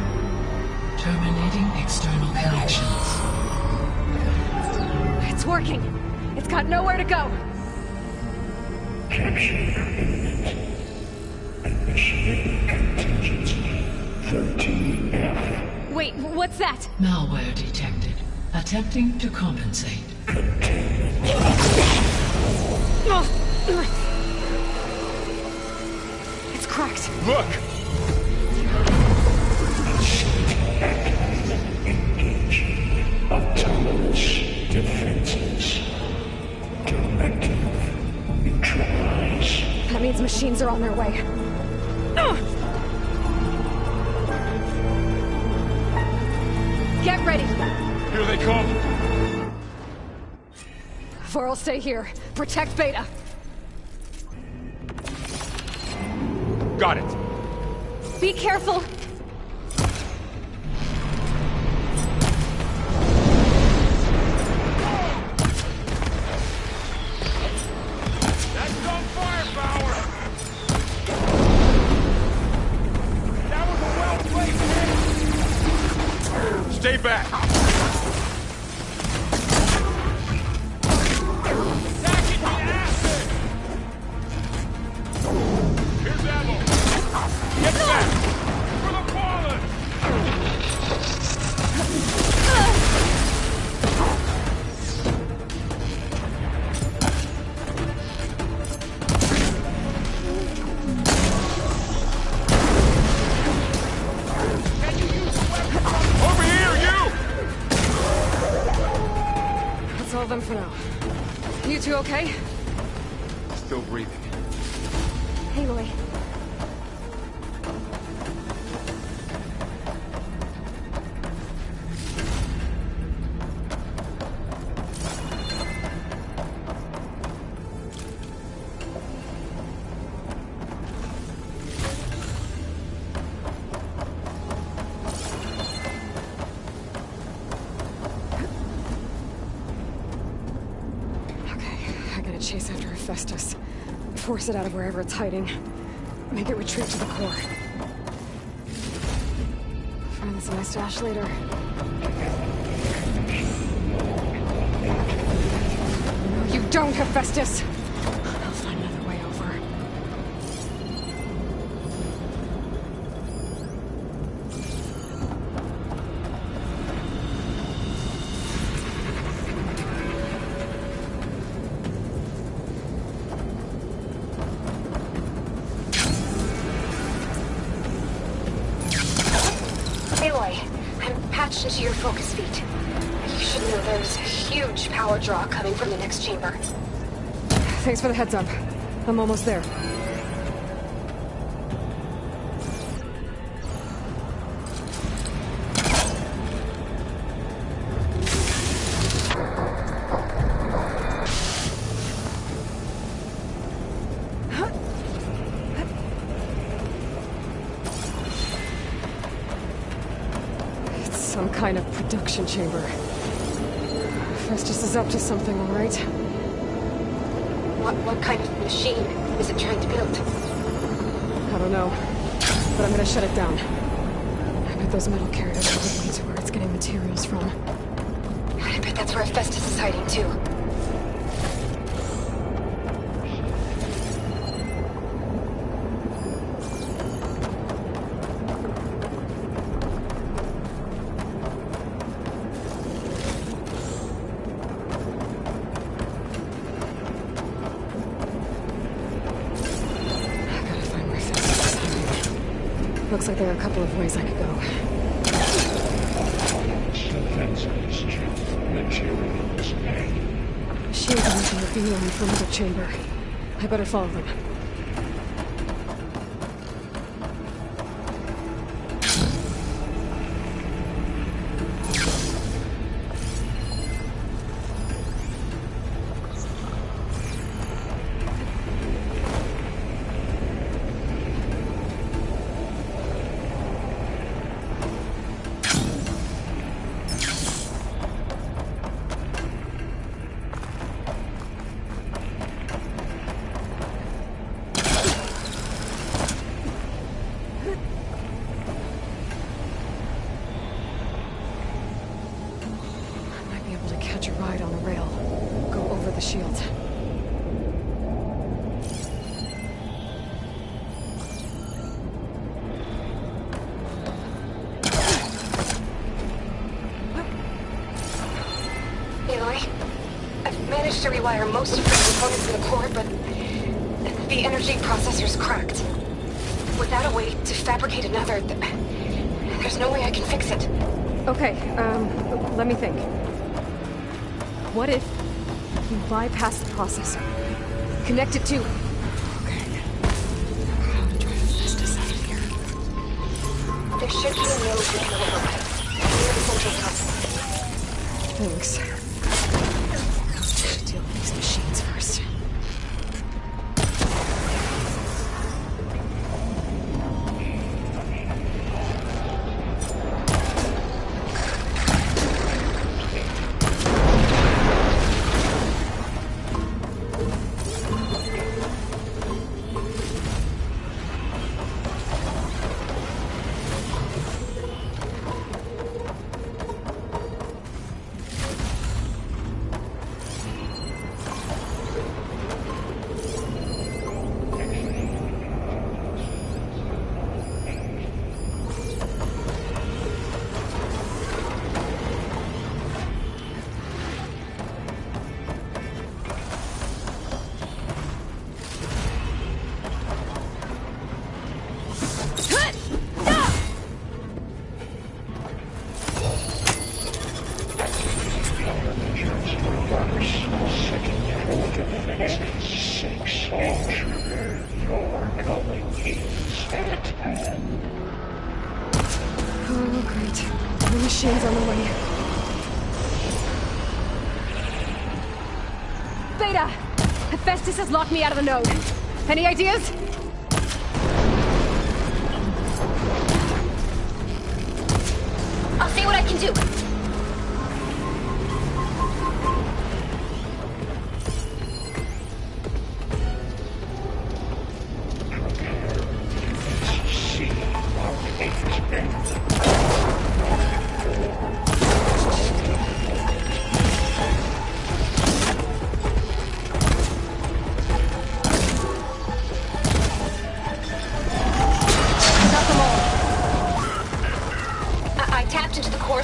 Terminating external connections. It's working. It's got nowhere to go. Capture imminent. Transmitting contingency 13F. Wait, what's that? Malware detected. Attempting to compensate. It's cracked. Look! Engage autonomous defenses. Directive neutralize. That means machines are on their way. Get ready! Here they come! Varl, stay here. Protect Beta. Got it! Be careful! That's some firepower! That was a well-placed hit! Stay back! Attacking the acid! Here's ammo! Get back! For the fallen! Can you use the weapon? Over here, you! That's all of them for now. You two okay? Still breathing. Aloy. I gotta chase after Hephaestus. Force it out of wherever it's hiding. Make it retreat to the core. Find this in my stash later. No, you don't, Hephaestus! I'll find another way over. Aloy, I'm patched into your focus feed. You should know there's a huge power draw coming from the next chamber. Thanks for the heads up. I'm almost there. Some kind of production chamber. Festus is up to something, all right? What kind of machine is it trying to build? I don't know, but I'm gonna shut it down. I bet those metal carriers are the way to where it's getting materials from. I bet that's where Festus is hiding, too. Looks like there are a couple of ways I could go. Shields are using the beam from the chamber. I better follow them. Catch a ride on the rail. Go over the shield. rewire most of the components in the core, but the energy processor's cracked. Without a way to fabricate another, there's no way I can fix it. Okay, let me think. What if you bypass the processor? Connect it to... Okay. How to drive Festus out of here? There should be a node you can override. Near the central console. Thanks. Deal with these machines first. Oh, great. The machine's on the way. Beta! Hephaestus has locked me out of the node. Any ideas? I'll see what I can do.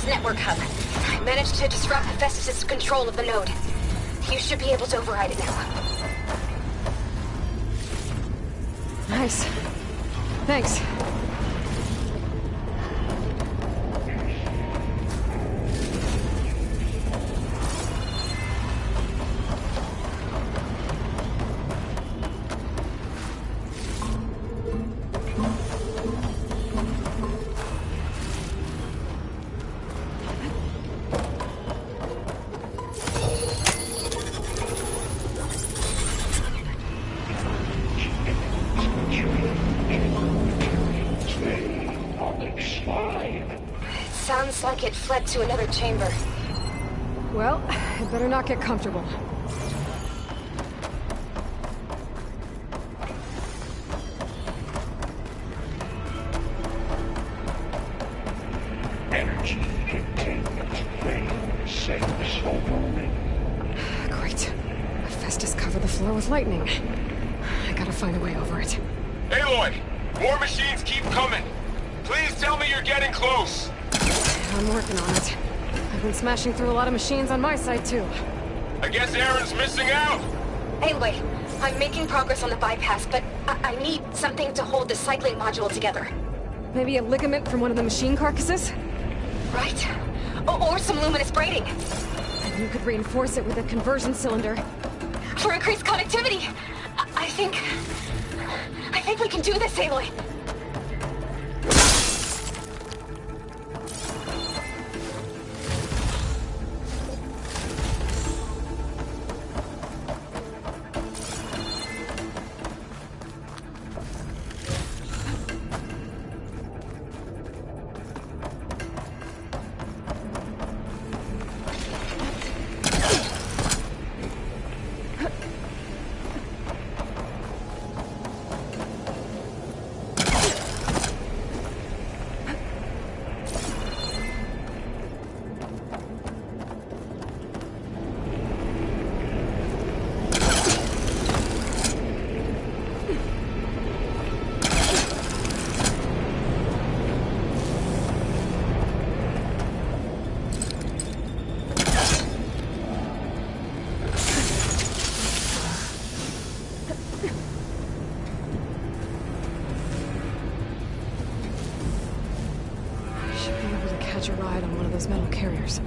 Network hub. I managed to disrupt Hephaestus' control of the node. You should be able to override it now. Nice. Thanks. Sounds like it fled to another chamber. Well, it better not get comfortable. Energy containment thing saves overwhelming. Great. Hephaestus covered the floor with lightning. I gotta find a way over it. Aloy! More machines keep coming! Please tell me you're getting close! I'm working on it. I've been smashing through a lot of machines on my side, too. I guess Aaron's missing out! Anyway, I'm making progress on the bypass, but I need something to hold the cycling module together. Maybe a ligament from one of the machine carcasses? Right. Or some luminous braiding. And you could reinforce it with a conversion cylinder. For increased connectivity! I think we can do this, Aloy. catch a ride on one of those metal carriers.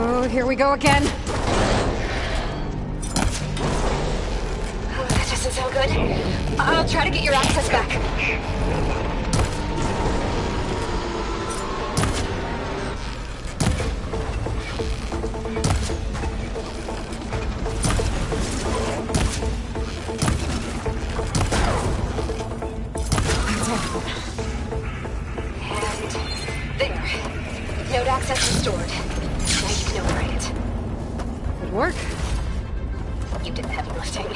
Oh, here we go again. Oh, that doesn't sound good. I'll try to get your access back. And there. Node access restored. Now you can override it. Good work. You did the heavy lifting.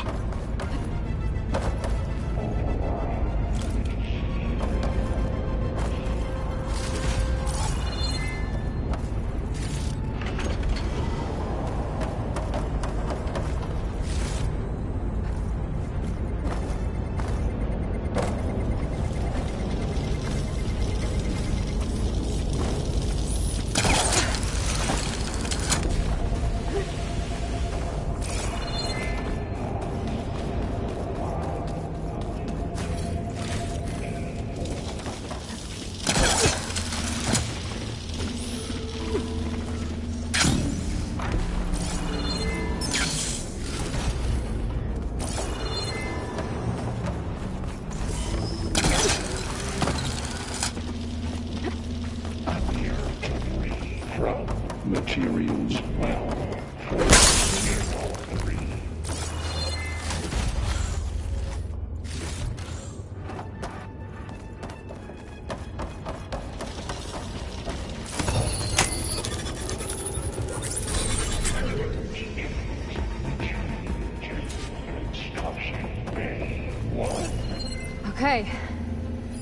Okay.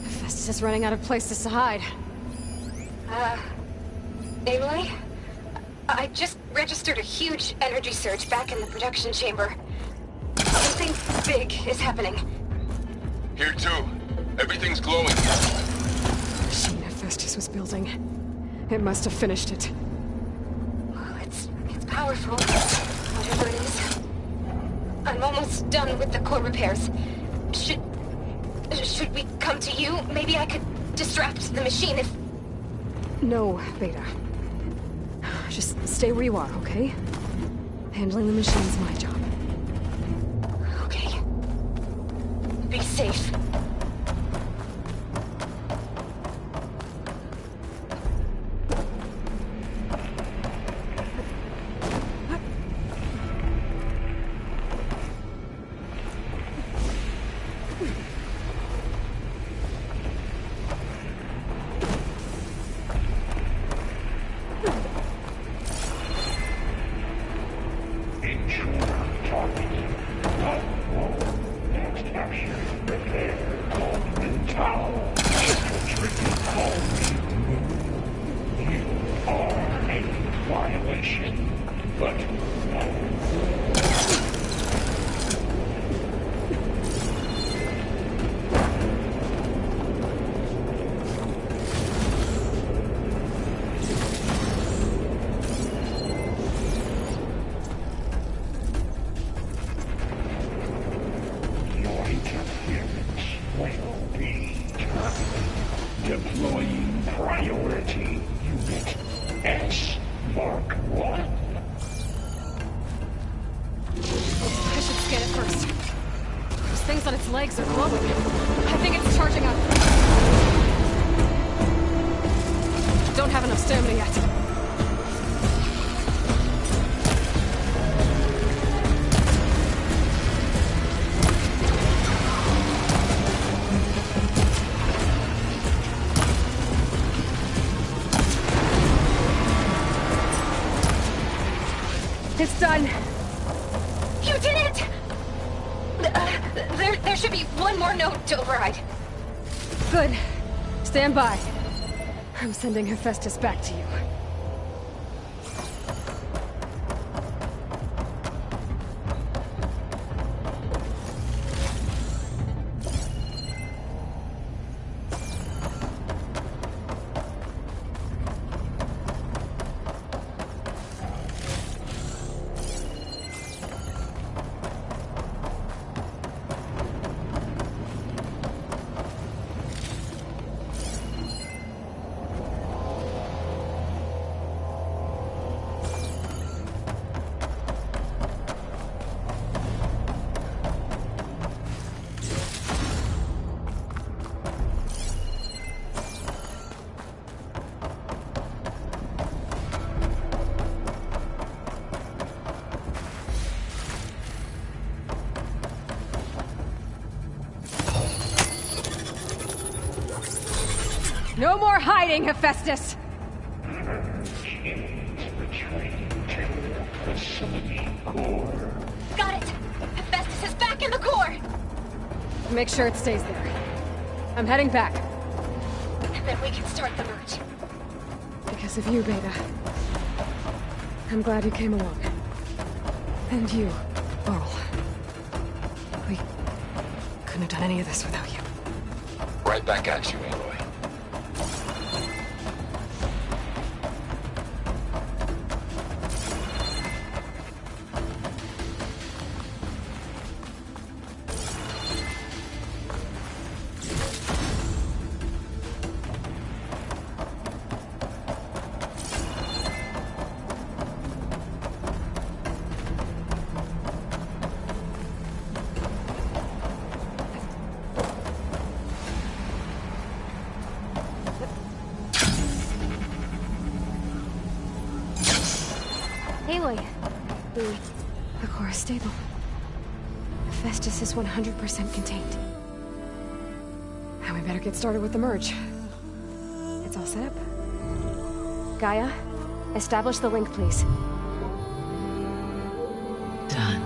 Festus is running out of places to hide. Aloy? I just registered a huge energy surge back in the production chamber. Something big is happening. Here too. Everything's glowing. The machine Festus was building. It must have finished it. Well, it's powerful, whatever it is. I'm almost done with the core repairs. Should we come to you? Maybe I could distract the machine if... No, Beta. Just stay where you are, okay? Handling the machine's my job. Okay. Be safe. Deploying priority unit S Mark 1. I should scan it first. Those things on its legs are glowing. I think it's charging up. Don't have enough stamina yet. It's done. You did it! There should be one more note to override. Good. Stand by. I'm sending Hephaestus back to you. No more hiding, Hephaestus! Got it! Hephaestus is back in the core! Make sure it stays there. I'm heading back. And then we can start the merge. Because of you, Beta. I'm glad you came along. And you, Laurel. We couldn't have done any of this without you. Right back at you, Aloy. Aloy, the core is stable. Hephaestus is 100% contained. Now we better get started with the merge. It's all set up. Gaia, establish the link, please. Done.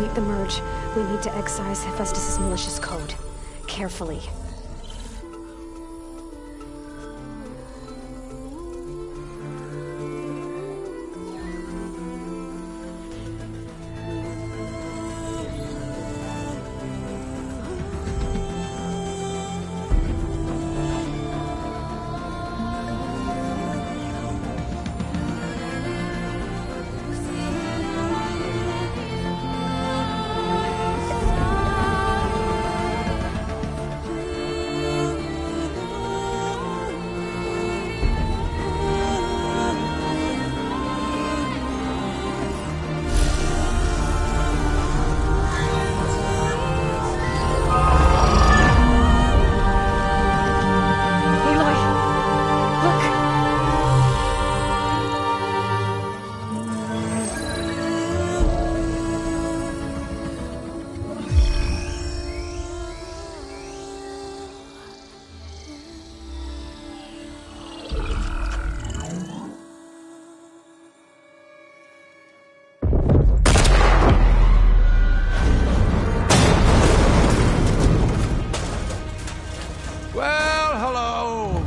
complete the merge, we need to excise Hephaestus' malicious code. Carefully.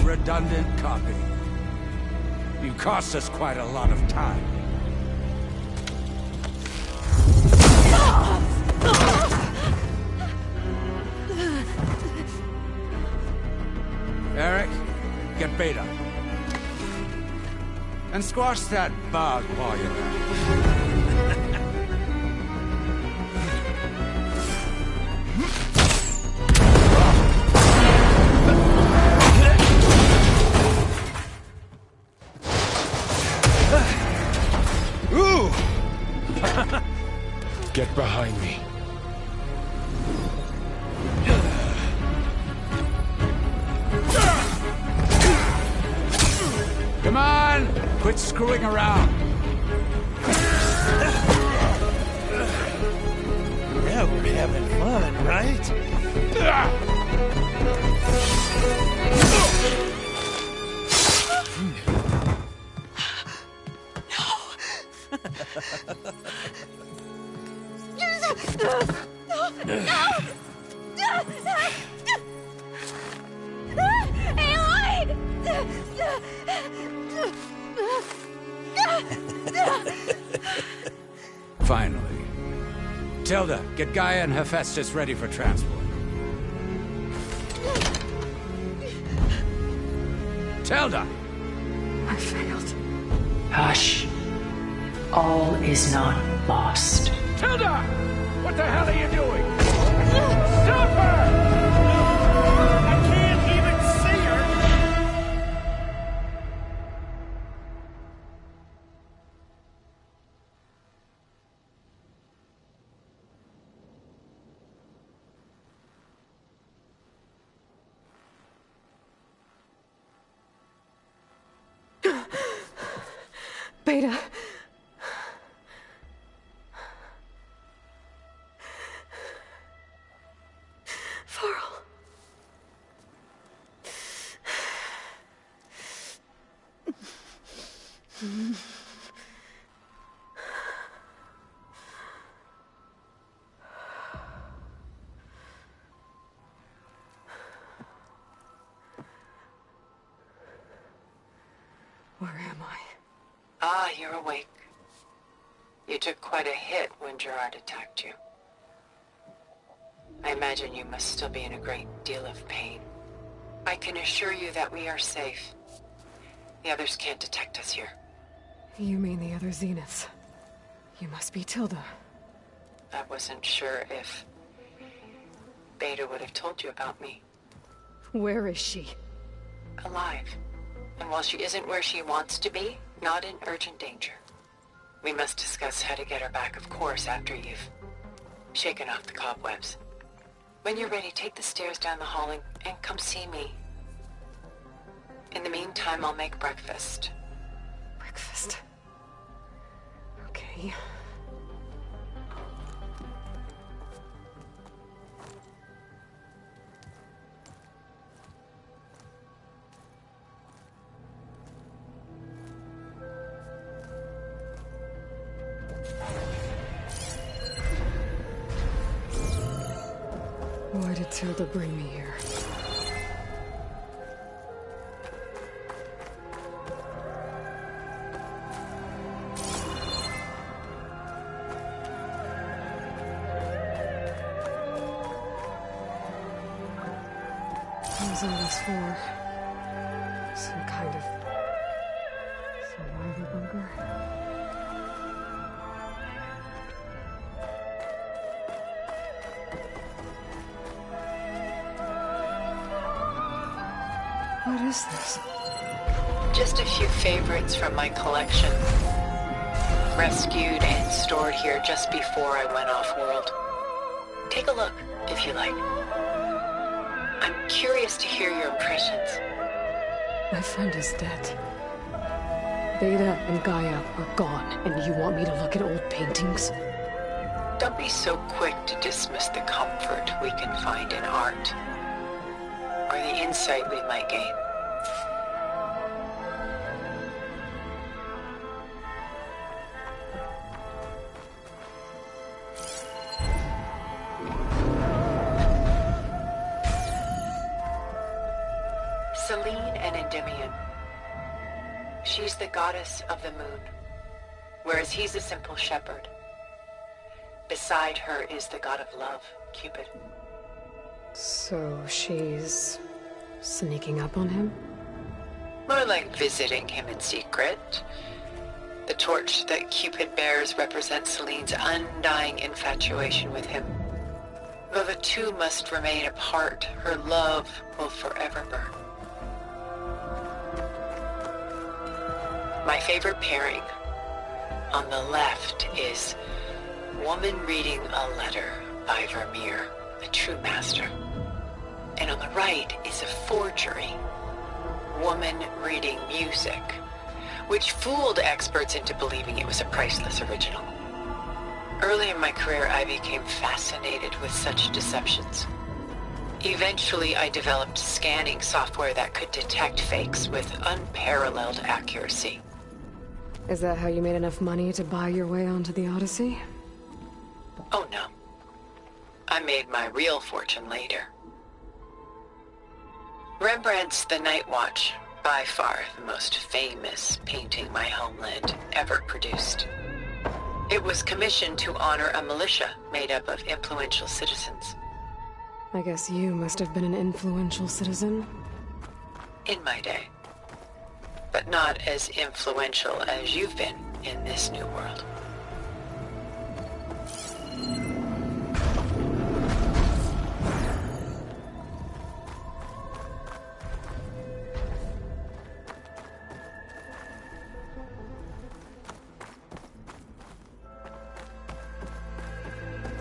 Redundant copy. You cost us quite a lot of time. Eric, get Beta. And squash that bug while you're at it. Get behind me. Come on! Quit screwing around. Yeah, we're having fun, right? Finally. Tilda, get Gaia and Hephaestus ready for transport. Tilda! I failed. Hush. All is not lost. Tilda! What the hell are you doing? Stop her! I can't even see her! Beta. Varl. Where am I? Ah, you're awake. You took quite a hit when Gerard attacked you. I imagine you must still be in a great deal of pain. I can assure you that we are safe. The others can't detect us here. You mean the other Zeniths? You must be Tilda. I wasn't sure if Beta would have told you about me. Where is she? Alive. And while she isn't where she wants to be, not in urgent danger. We must discuss how to get her back, of course, after you've shaken off the cobwebs. When you're ready, take the stairs down the hall and come see me. In the meantime, I'll make breakfast. Breakfast? Okay. Why did Tilda bring me here? What was all this for? Some kind of survival bunker? What is this? Just a few favorites from my collection. Rescued and stored here just before I went off-world. Take a look, if you like. I'm curious to hear your impressions. My friend is dead. Beta and Gaia are gone, and you want me to look at old paintings? Don't be so quick to dismiss the comfort we can find in art, or the insight we might gain. Selene and Endymion. She's the goddess of the moon, whereas he's a simple shepherd. Beside her is the god of love, Cupid. So she's sneaking up on him? More like visiting him in secret. The torch that Cupid bears represents Selene's undying infatuation with him. Though the two must remain apart, her love will forever burn. My favorite pairing on the left is Woman Reading a Letter by Vermeer, a true master. And on the right is a forgery, Woman Reading Music, which fooled experts into believing it was a priceless original. Early in my career, I became fascinated with such deceptions. Eventually, I developed scanning software that could detect fakes with unparalleled accuracy. Is that how you made enough money to buy your way onto the Odyssey? Oh no. I made my real fortune later. Rembrandt's The Night Watch, by far the most famous painting my homeland ever produced. It was commissioned to honor a militia made up of influential citizens. I guess you must have been an influential citizen. In my day. But not as influential as you've been in this new world.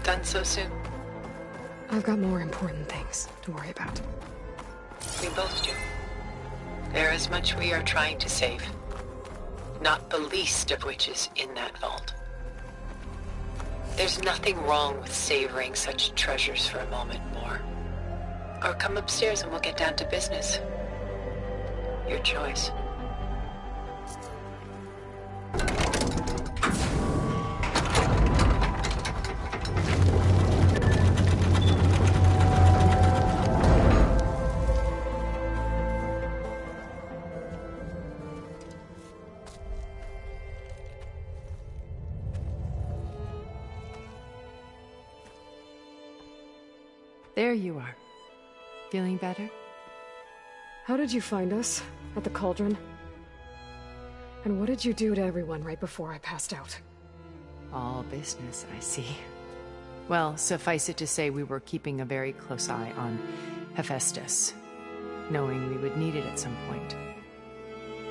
Done so soon? I've got more important things to worry about. We both do. There is much we are trying to save, not the least of which is in that vault. There's nothing wrong with savoring such treasures for a moment more. Or come upstairs and we'll get down to business. Your choice. There you are. Feeling better? How did you find us? At the cauldron? And what did you do to everyone right before I passed out? All business, I see. Well, suffice it to say we were keeping a very close eye on Hephaestus, knowing we would need it at some point.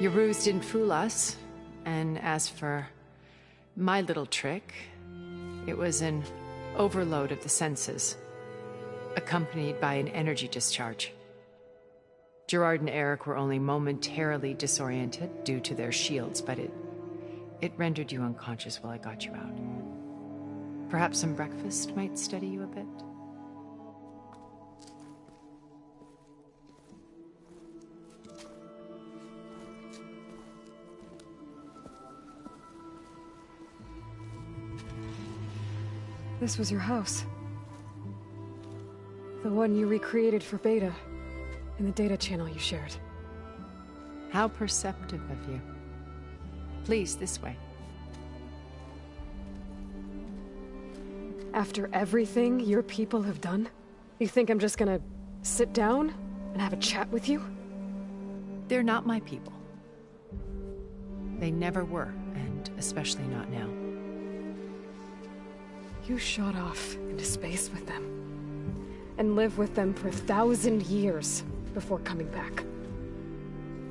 Your ruse didn't fool us, and as for my little trick, it was an overload of the senses, accompanied by an energy discharge. Gerard and Eric were only momentarily disoriented due to their shields, but it rendered you unconscious while I got you out. Perhaps some breakfast might steady you a bit? This was your house. The one you recreated for Beta, in the data channel you shared. How perceptive of you. Please, this way. After everything your people have done, you think I'm just gonna sit down and have a chat with you? They're not my people. They never were, and especially not now. You shot off into space with them, and lived with them for 1,000 years before coming back.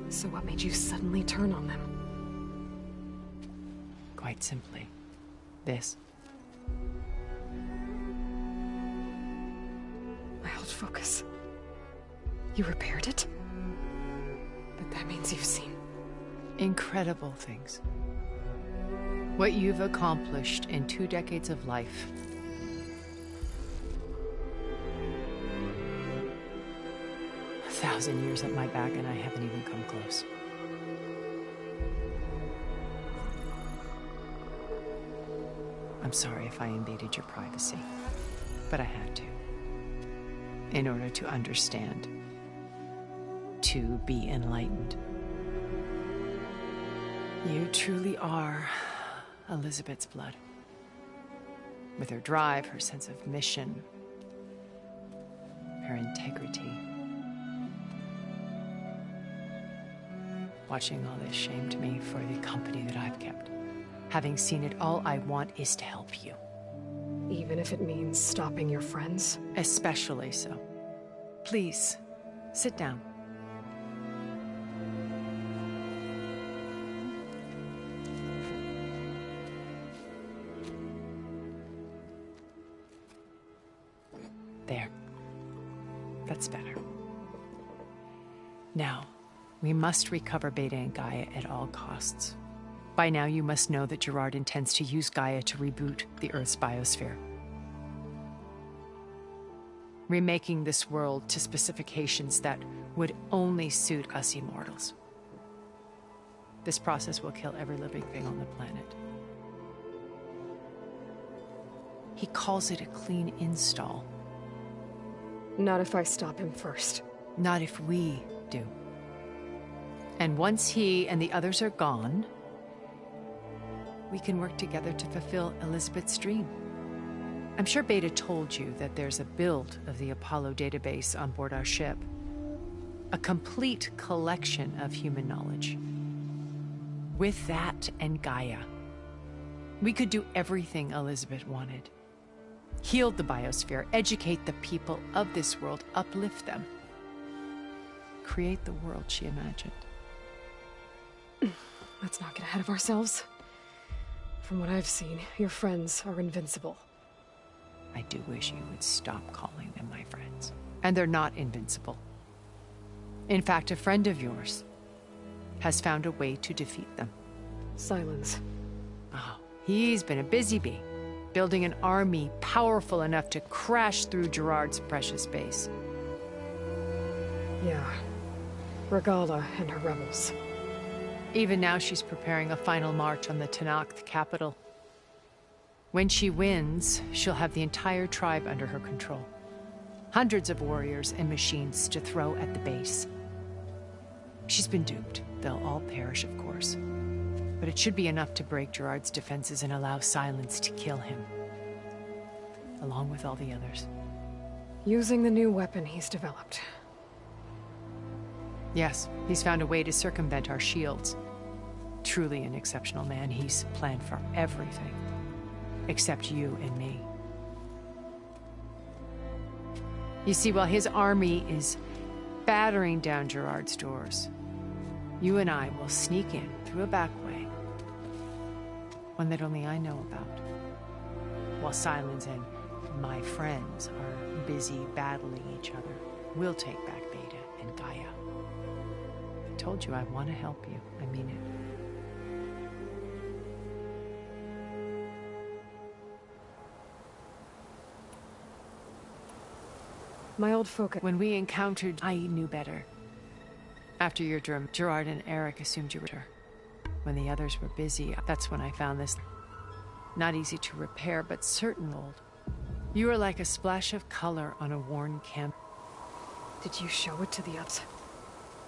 So what made you suddenly turn on them? Quite simply, this. My old focus. You repaired it? But that means you've seen incredible things. What you've accomplished in 2 decades of life. A 1,000 years at my back and I haven't even come close. I'm sorry if I invaded your privacy, but I had to. In order to understand. To be enlightened. You truly are Elizabeth's blood. With her drive, her sense of mission, her integrity. Watching all this shamed me for the company that I've kept. Having seen it, all I want is to help you. Even if it means stopping your friends? Especially so. Please, sit down. There. That's better. Now, we must recover Beta and Gaia at all costs. By now, you must know that Gerard intends to use Gaia to reboot the Earth's biosphere. Remaking this world to specifications that would only suit us immortals. This process will kill every living thing on the planet. He calls it a clean install. Not if I stop him first. Not if we do. And once he and the others are gone, we can work together to fulfill Elizabeth's dream. I'm sure Beta told you that there's a build of the Apollo database on board our ship. A complete collection of human knowledge. With that and Gaia, we could do everything Elizabeth wanted. Heal the biosphere, educate the people of this world, uplift them. Create the world she imagined. Let's not get ahead of ourselves. From what I've seen, your friends are invincible. I do wish you would stop calling them my friends. And they're not invincible. In fact, a friend of yours has found a way to defeat them. Silence. Oh, he's been a busy bee, building an army powerful enough to crash through Gerard's precious base. Yeah. Regala and her rebels. Even now, she's preparing a final march on the Tenakth capital. When she wins, she'll have the entire tribe under her control. Hundreds of warriors and machines to throw at the base. She's been duped. They'll all perish, of course. But it should be enough to break Gerard's defenses and allow Silence to kill him. Along with all the others. Using the new weapon he's developed. Yes, he's found a way to circumvent our shields. Truly an exceptional man. He's planned for everything. Except you and me. You see, while his army is battering down Gerard's doors, you and I will sneak in through a back way. One that only I know about. While Silence and my friends are busy battling each other, we'll take back Beta and Gaia. I told you I want to help you. I mean it. My old focus. When we encountered, I knew better. After your dream, Gerard and Eric assumed you were her. When the others were busy, that's when I found this. Not easy to repair, but certain old. You are like a splash of color on a worn canvas. Did you show it to the others?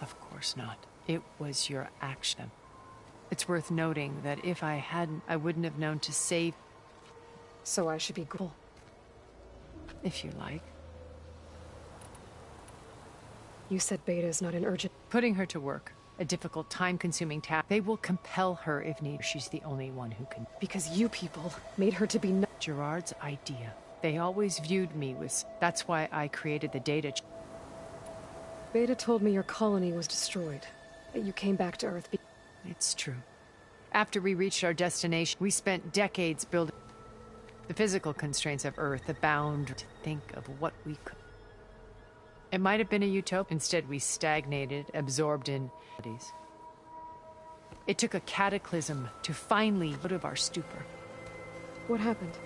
Of course not. It was your action. It's worth noting that if I hadn't, I wouldn't have known to save. So I should be cool. If you like. You said Beta is not an urgent... Putting her to work. A difficult, time-consuming task. They will compel her if need. She's the only one who can. Because you people made her to be... Gerard's idea. They always viewed me with... That's why I created the data... Beta told me your colony was destroyed. That you came back to Earth. It's true. After we reached our destination, we spent decades building... The physical constraints of Earth, the bound to think of what we could... It might have been a utopia. Instead, we stagnated, absorbed in... It took a cataclysm to finally out of our stupor. What happened?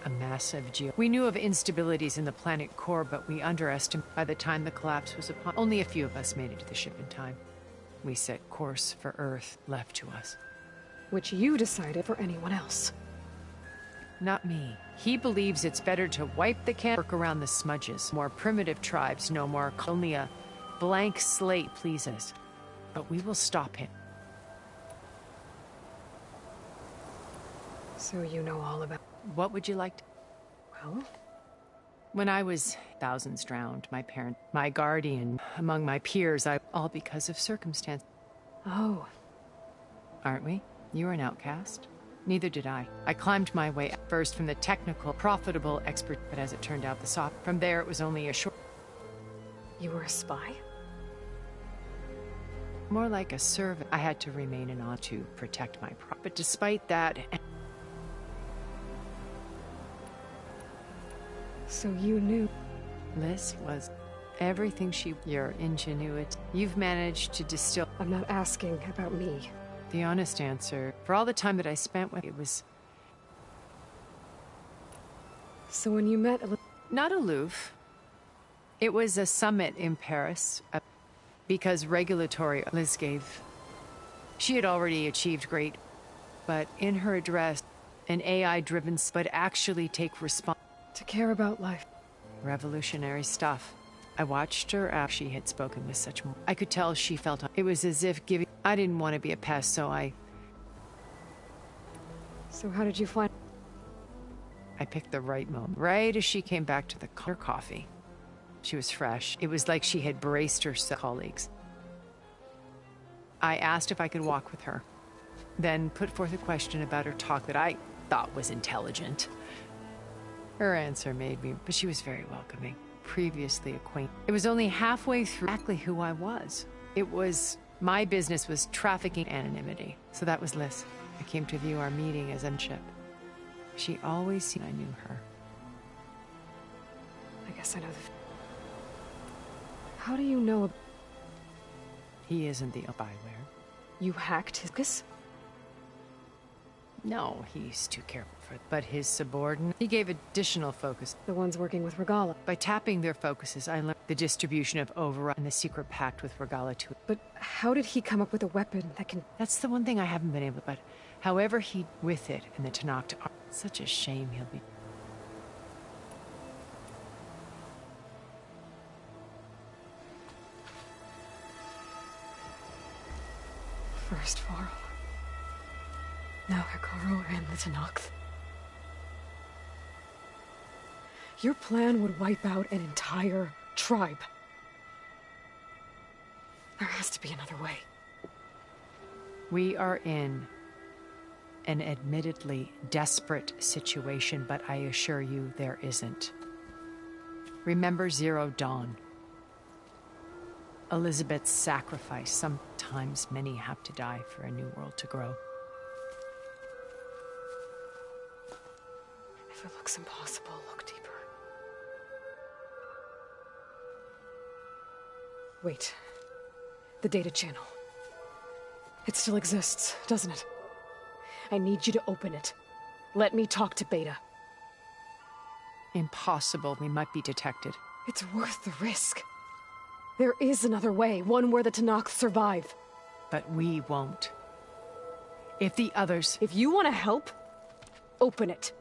A massive We knew of instabilities in the planet core, but we underestimated. By the time the collapse was upon, only a few of us made it to the ship in time. We set course for Earth, left to us. Which you decided for anyone else. Not me. He believes it's better to wipe the work around the smudges. More primitive tribes, no more. Only a blank slate pleases. But we will stop him. So you know all about... What would you like to... Well? When I was thousands drowned, my parent, my guardian, among my peers, all because of circumstance. Oh. Aren't we? You were an outcast. Neither did I. I climbed my way first from the technical, profitable expert, but as it turned out, the soft. From there, it was only a short... You were a spy? More like a servant. I had to remain on to protect my but despite that... So you knew... Liz was everything she... Your ingenuity. You've managed to distill... I'm not asking about me. The honest answer, for all the time that I spent with it was... So when you met... Not aloof. It was a summit in Paris, because regulatory Liz gave... She had already achieved great, but in her address, an AI-driven, but actually take response... To care about life. Revolutionary stuff. I watched her after she had spoken with such... I could tell she felt... It was as if giving... I didn't want to be a pest, so I... So how did you find... I picked the right moment. Right as she came back to her coffee. She was fresh. It was like she had braced her colleagues. I asked if I could walk with her. Then put forth a question about her talk that I thought was intelligent. Her answer made me... But she was very welcoming. Previously acquainted. It was only halfway through exactly who I was. It was... My business was trafficking anonymity. So that was Liz. I came to view our meeting as a ship. She always seemed I knew her. I guess I know the... How do you know... He isn't the spyware. You hacked his... No, he's too careful for it. But his subordinate, he gave additional focus. The ones working with Regala. By tapping their focuses, I learned the distribution of override and the secret pact with Regala to... But how did he come up with a weapon that can... That's the one thing I haven't been able to... But however he... With it and the Tanakh... Such a shame he'll be... First Varl. Now Hikaru and the Tanakh. Your plan would wipe out an entire tribe. There has to be another way. We are in an admittedly desperate situation, but I assure you there isn't. Remember Zero Dawn. Elizabeth's sacrifice. Sometimes many have to die for a new world to grow. If it looks impossible, look deeper. Wait. The data channel. It still exists, doesn't it? I need you to open it. Let me talk to Beta. Impossible. We might be detected. It's worth the risk. There is another way, one where the Tanakh survive. But we won't. If the others... If you want to help, open it.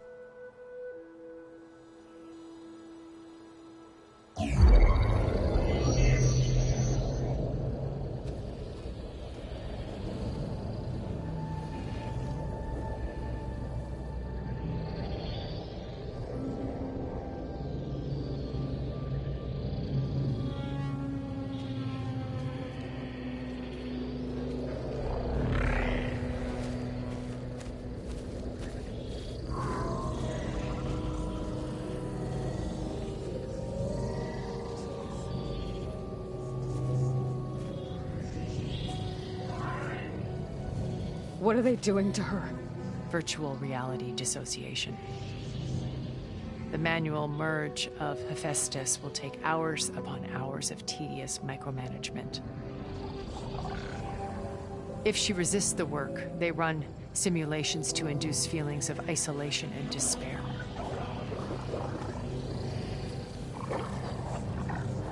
What are they doing to her? Virtual reality dissociation. The manual merge of Hephaestus will take hours upon hours of tedious micromanagement. If she resists the work, they run simulations to induce feelings of isolation and despair.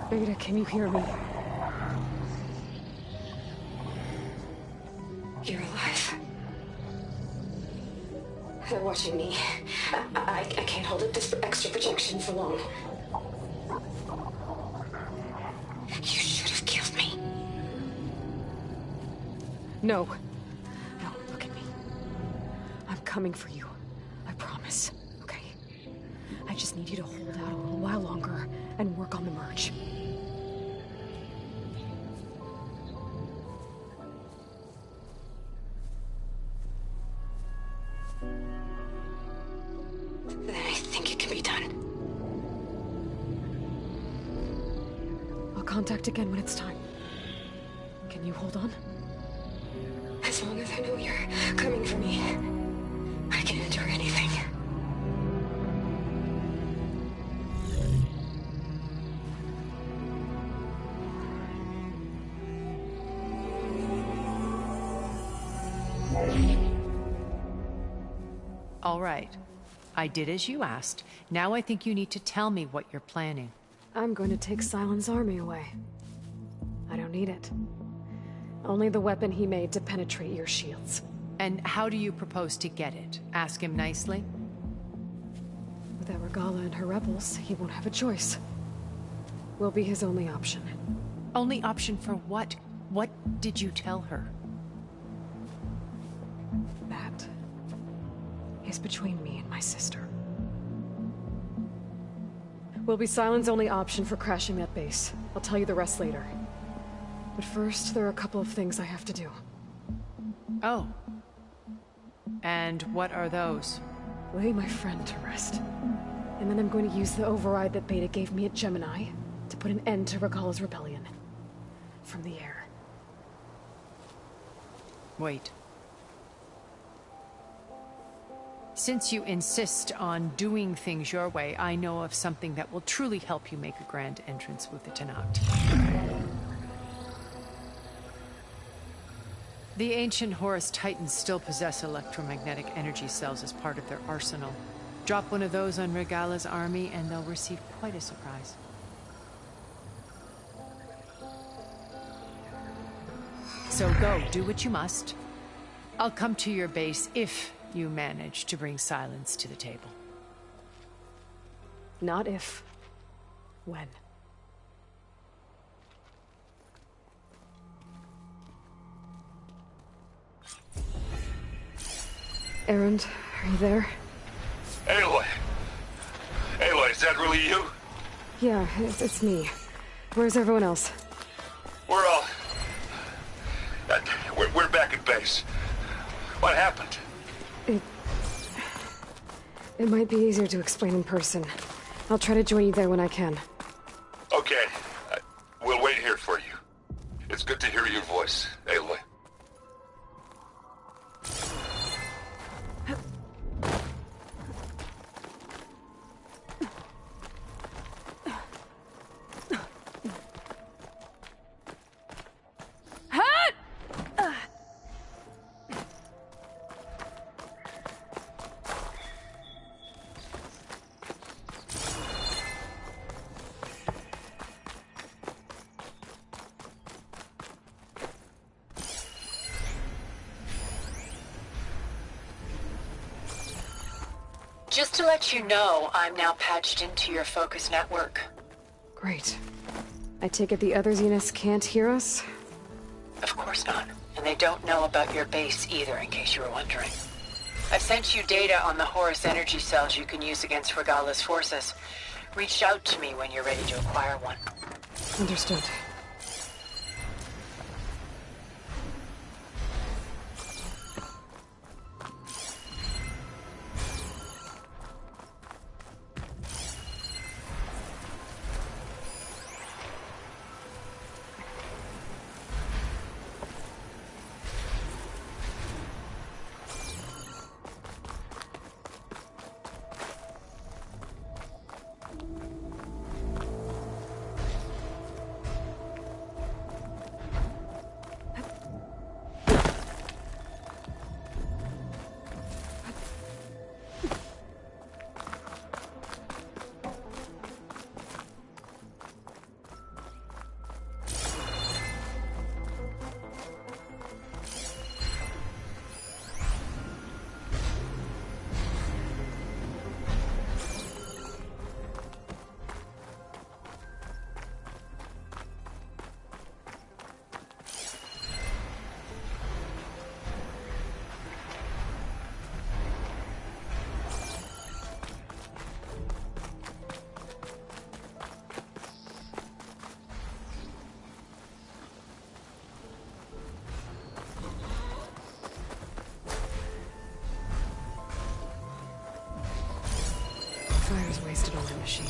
Beta, can you hear me? You're alive. They're watching me. I can't hold up this extra projection for long. You should have killed me. No. No, look at me. I'm coming for you. I promise. Okay? I just need you to hold out a little while longer and work on the merge. Then I think it can be done. I'll contact again when it's time. Can you hold on? As long as I know you're coming for me, I can endure anything. All right. I did as you asked. Now I think you need to tell me what you're planning. I'm going to take Silent's army away. I don't need it. Only the weapon he made to penetrate your shields. And how do you propose to get it? Ask him nicely? Without Regala and her rebels, he won't have a choice. We'll be his only option. Only option for what? What did you tell her? That is between me and my sister. Will be Silent's only option for crashing that base. I'll tell you the rest later. But first, there are a couple of things I have to do. Oh. And what are those? Lay my friend to rest. And then I'm going to use the override that Beta gave me at Gemini to put an end to Regala's rebellion. From the air. Wait. Since you insist on doing things your way, I know of something that will truly help you make a grand entrance with the Tenakth. The ancient Horus Titans still possess electromagnetic energy cells as part of their arsenal. Drop one of those on Regala's army and they'll receive quite a surprise. So go, do what you must. I'll come to your base if you manage to bring silence to the table. Not if. When. Erend, are you there? Aloy! Aloy, is that really you? Yeah, it's me. Where's everyone else? We're all... We're back at base. What happened? It might be easier to explain in person. I'll try to join you there when I can. Okay. We'll wait here for you. It's good to hear your voice, Aloy. Just to let you know, I'm now patched into your focus network. Great. I take it the other Zeniths can't hear us? Of course not. And they don't know about your base either, in case you were wondering. I've sent you data on the Horus energy cells you can use against Regala's forces. Reach out to me when you're ready to acquire one. Understood. Fire's wasted on the machine.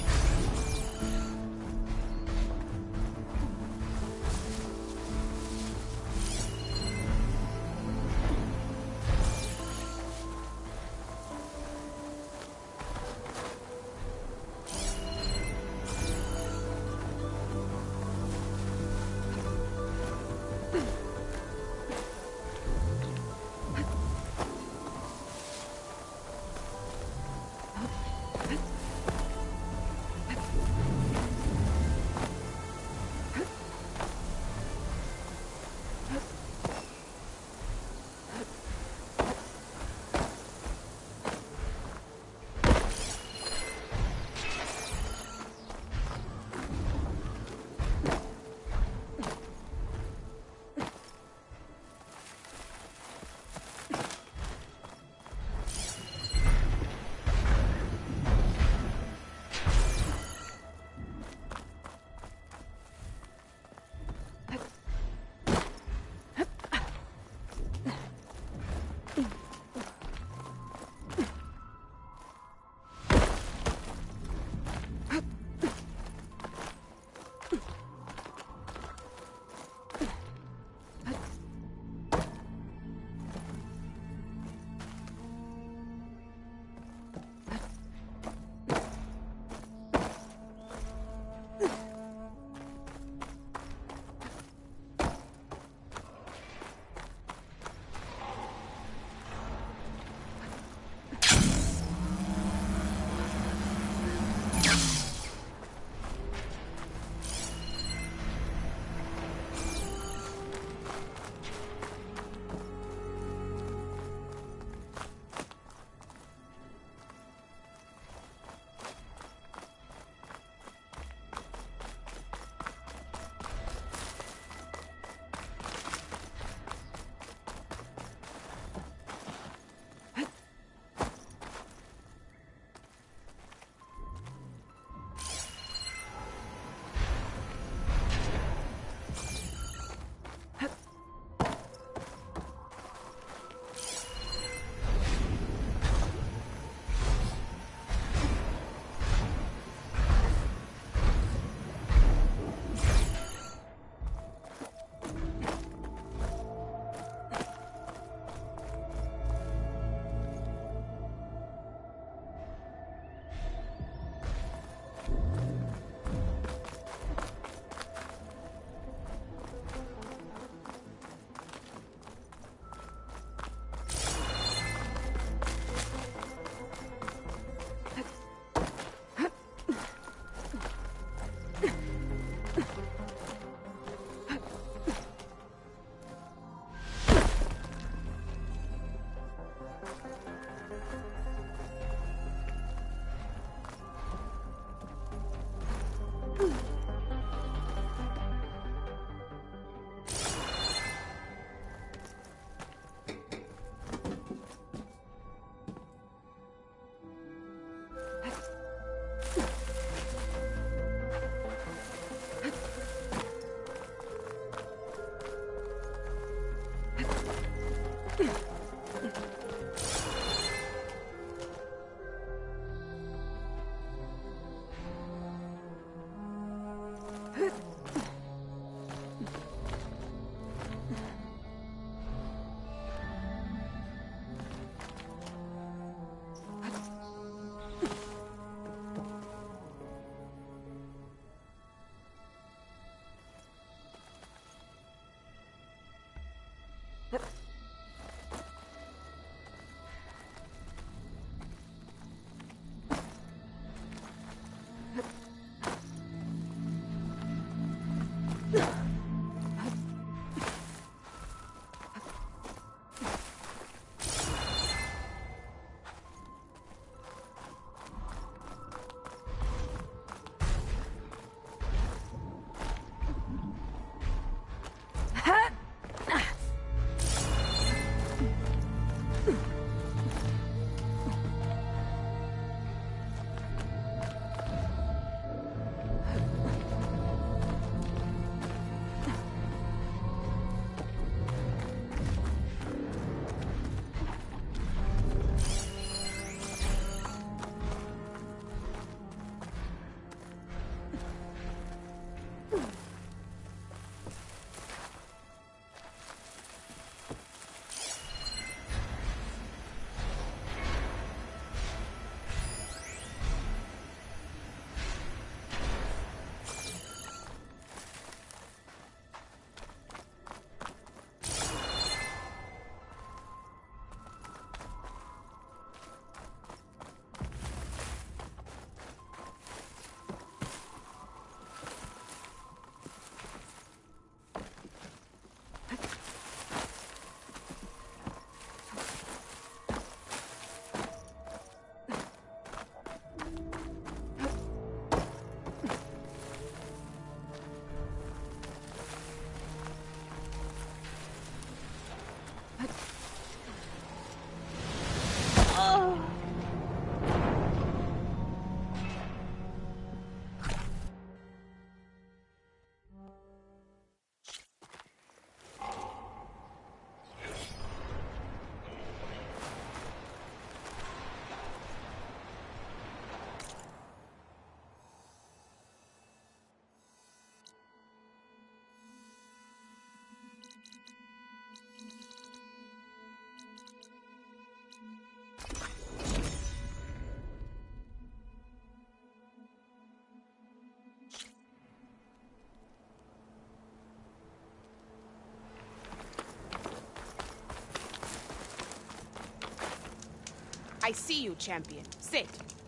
I see you, champion. Sit,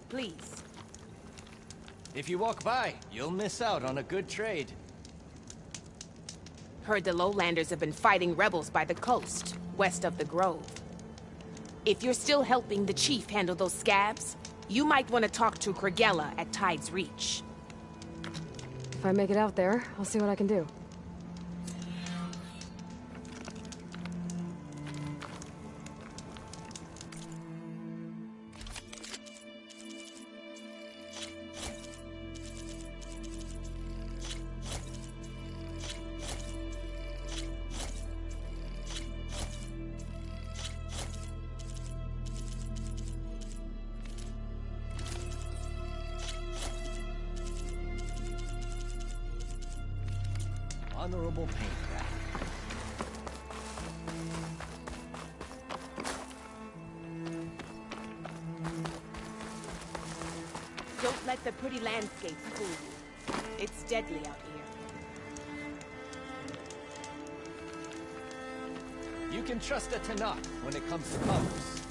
please. If you walk by, you'll miss out on a good trade. Heard the lowlanders have been fighting rebels by the coast, west of the grove. If you're still helping the chief handle those scabs, you might want to talk to Kragella at Tide's Reach. If I make it out there, I'll see what I can do. Honorable paintcraft. Don't let the pretty landscape fool you. It's deadly out here. You can trust a Tanakh when it comes to commerce.